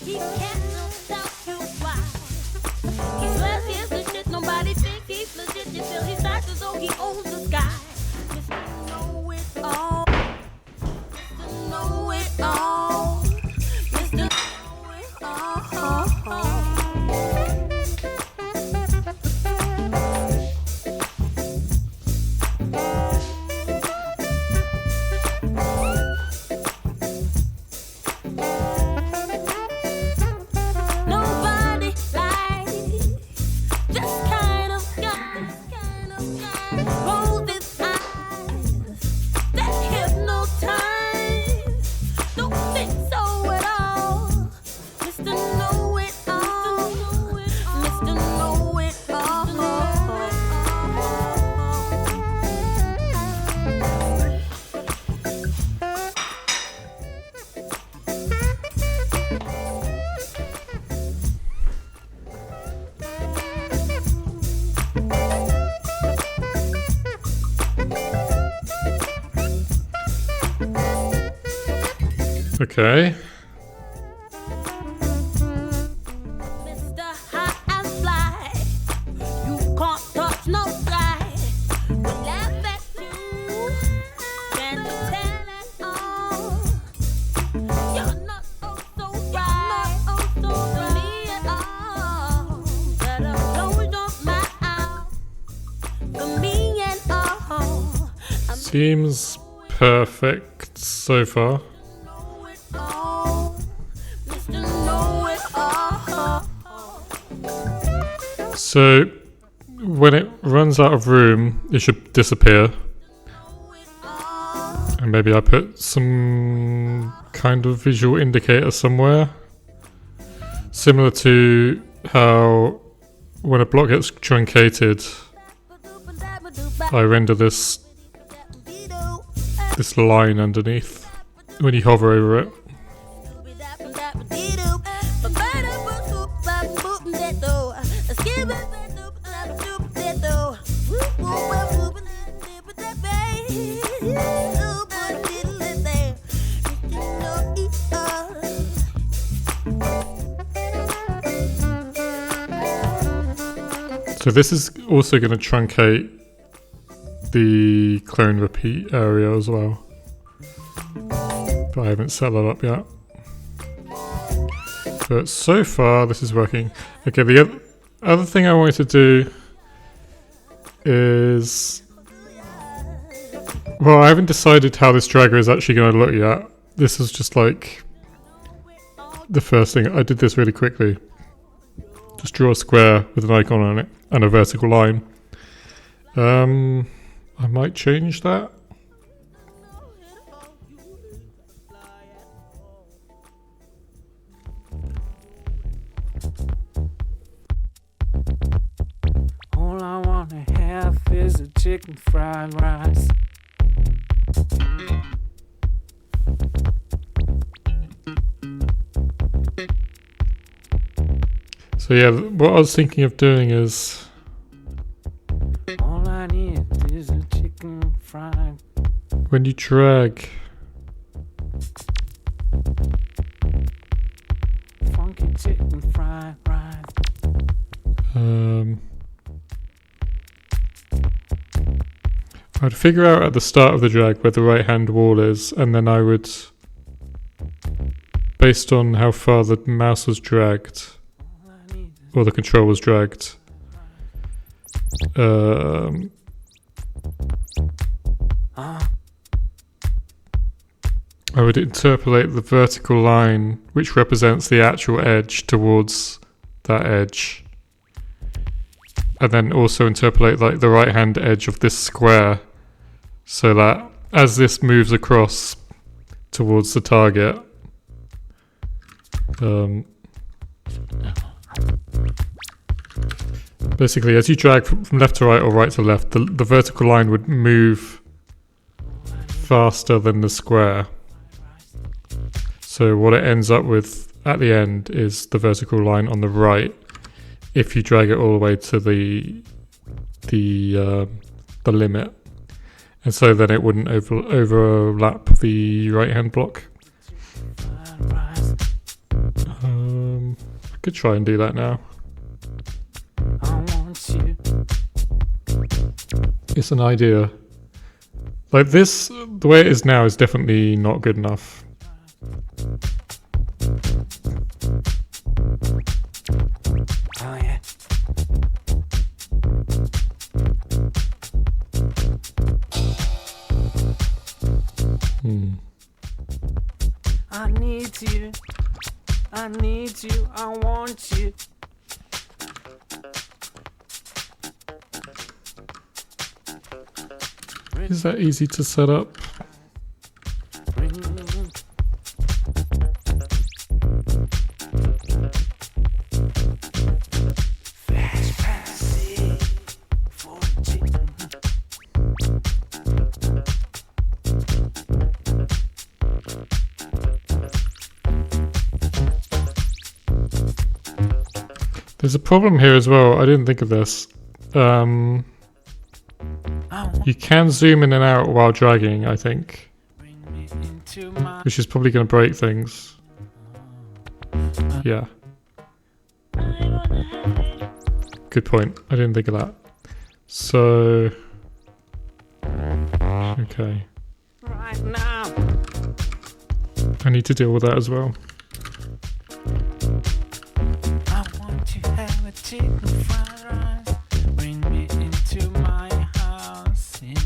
He can't tell you why. He swears he's the shit. Nobody thinks he's legit until he starts as though he owns the sky. Mr. Know-it-all. Mr. Know-it-all. Mr. Know-it-all. Nobody likes this kind of guy. Rolls his eyes, that hypnotize. Don't think so at all. Mr. Know-it-all. Mr. Know-it-all. Okay. Mr. High and Fly, you can't touch no fly. We laugh at you, can't you tell at all? You're not oh so right, to me at all. Better close your mouth, for me and all. I'm Seems perfect so far. know-it-all, Mr. Know-it-all. So when it runs out of room, it should disappear. And maybe I put some kind of visual indicator somewhere. Similar to how when a block gets truncated, I render this line underneath when you hover over it. So this is also going to truncate the clone repeat area as well. But I haven't set that up yet. But so far this is working. Okay, the other thing I wanted to do is... Well, I haven't decided how this dragger is actually going to look yet. This is just like the first thing. I did this really quickly. Just draw a square with an icon on it and a vertical line. I might change that. All I wanna have is a chicken fried rice. So yeah, what I was thinking of doing is... All I need is a chicken fried. When you drag... Funky chicken fried rice. I'd figure out at the start of the drag where the right hand wall is, and then I would, based on how far the mouse was dragged, All I need is or the control was dragged, I would interpolate the vertical line which represents the actual edge towards that edge. And then also interpolate like the right hand edge of this square so that as this moves across towards the target, basically as you drag from left to right or right to left, the vertical line would move faster than the square. So what it ends up with at the end is the vertical line on the right if you drag it all the way to the the limit, and so then it wouldn't overlap the right hand block. Rise. I could try and do that now. I want you. It's an idea. Like this, the way it is now is definitely not good enough. Oh yeah. I need you. I need you. I want you. Is that easy to set up? Bring me in. Flash fantasy for a chicken. There's a problem here as well. I didn't think of this. I want You can zoom in and out while dragging, I think, bring me into my. which is probably going to break things. Yeah. Good point. I didn't think of that. So, okay. Right now. I need to deal with that as well. I want to have a chicken fried rice. Bring me into my house. Yeah.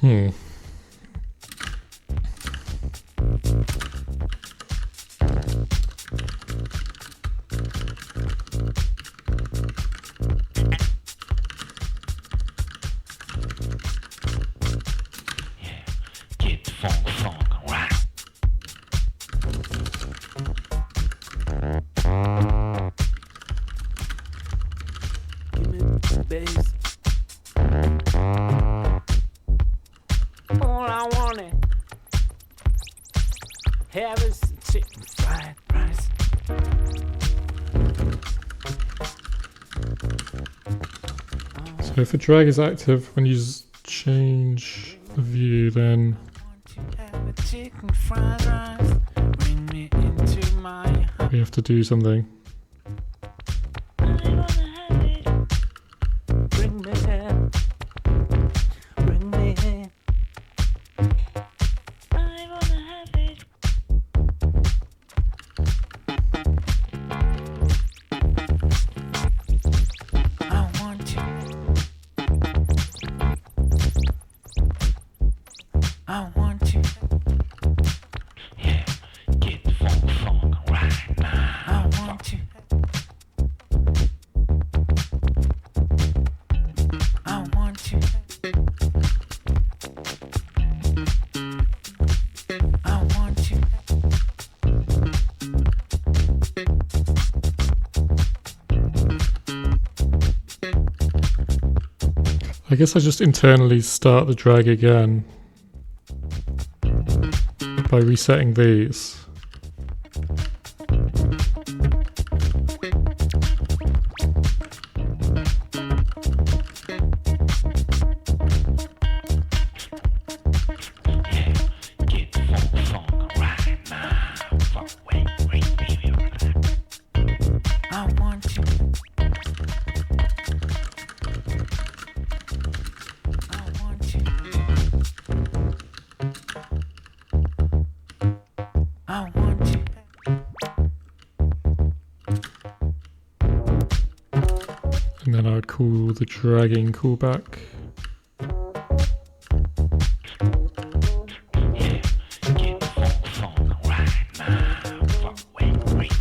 Hmm. Get funk right. Give me the bass. All I wanna have is chicken fried rice. So if a drag is active when you change the view, then Want to have a chicken fried rice. Bring me into my house. we have to do something. Bring me in. Bring me in. I want you. I want you. Yeah, get funk right now. I want you. I want you. I want you. I guess I just internally start the drag again by resetting these. Get funk right now. Wait. I want you. I want you. I want you. And then I would call the dragging callback. Get funk right now. Wait.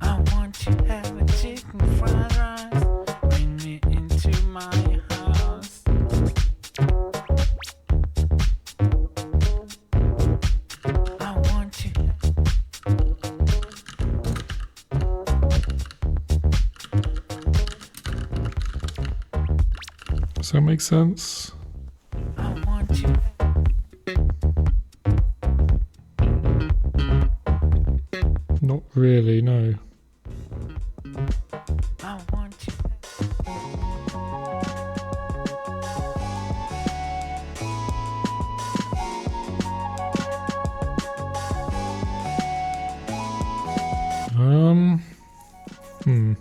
I want to have a chicken fried rice. Bring me into my house. I want you. Does that make sense? I want you. Not really, no. I want you. Hmm.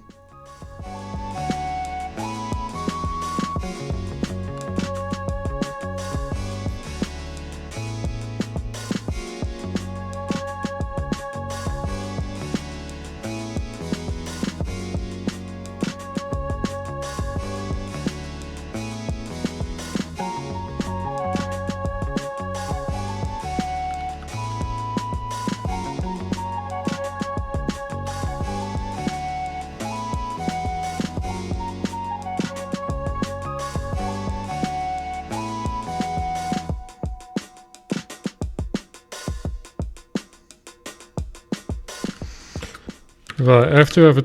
Right, I have to have a.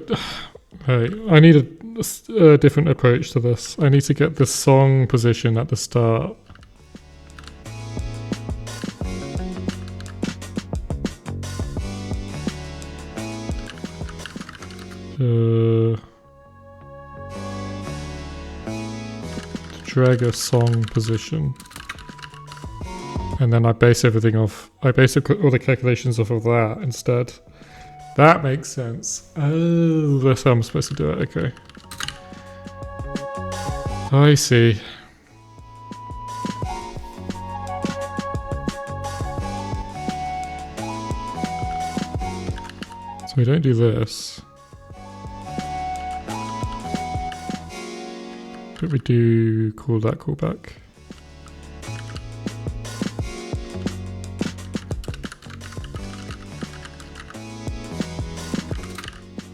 Right, I need a different approach to this. I need to get the song position at the start. Drag a song position. And then I base everything off. I base all the calculations off of that instead. That makes sense. Oh, that's how I'm supposed to do it. Okay. I see. So we don't do this. But we do call that callback.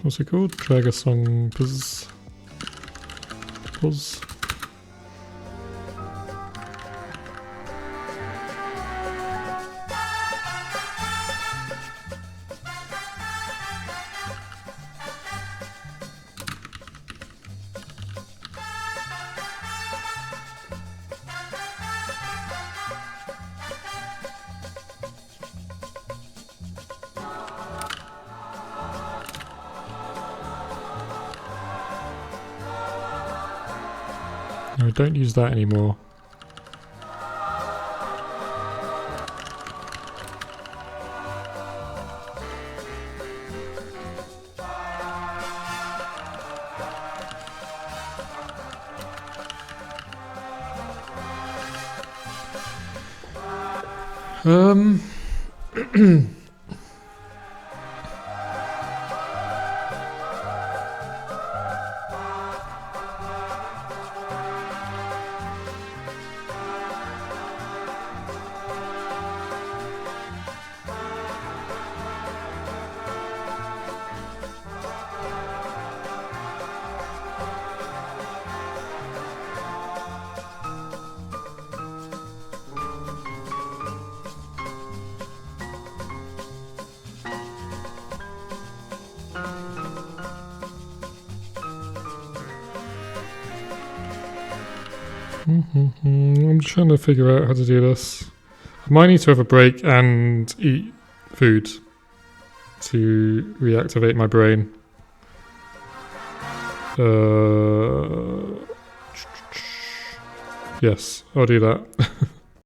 What's it called? Drag a song pause. No, don't use that anymore. I'm trying to figure out how to do this. I might need to have a break and eat food to reactivate my brain. Yes, I'll do that.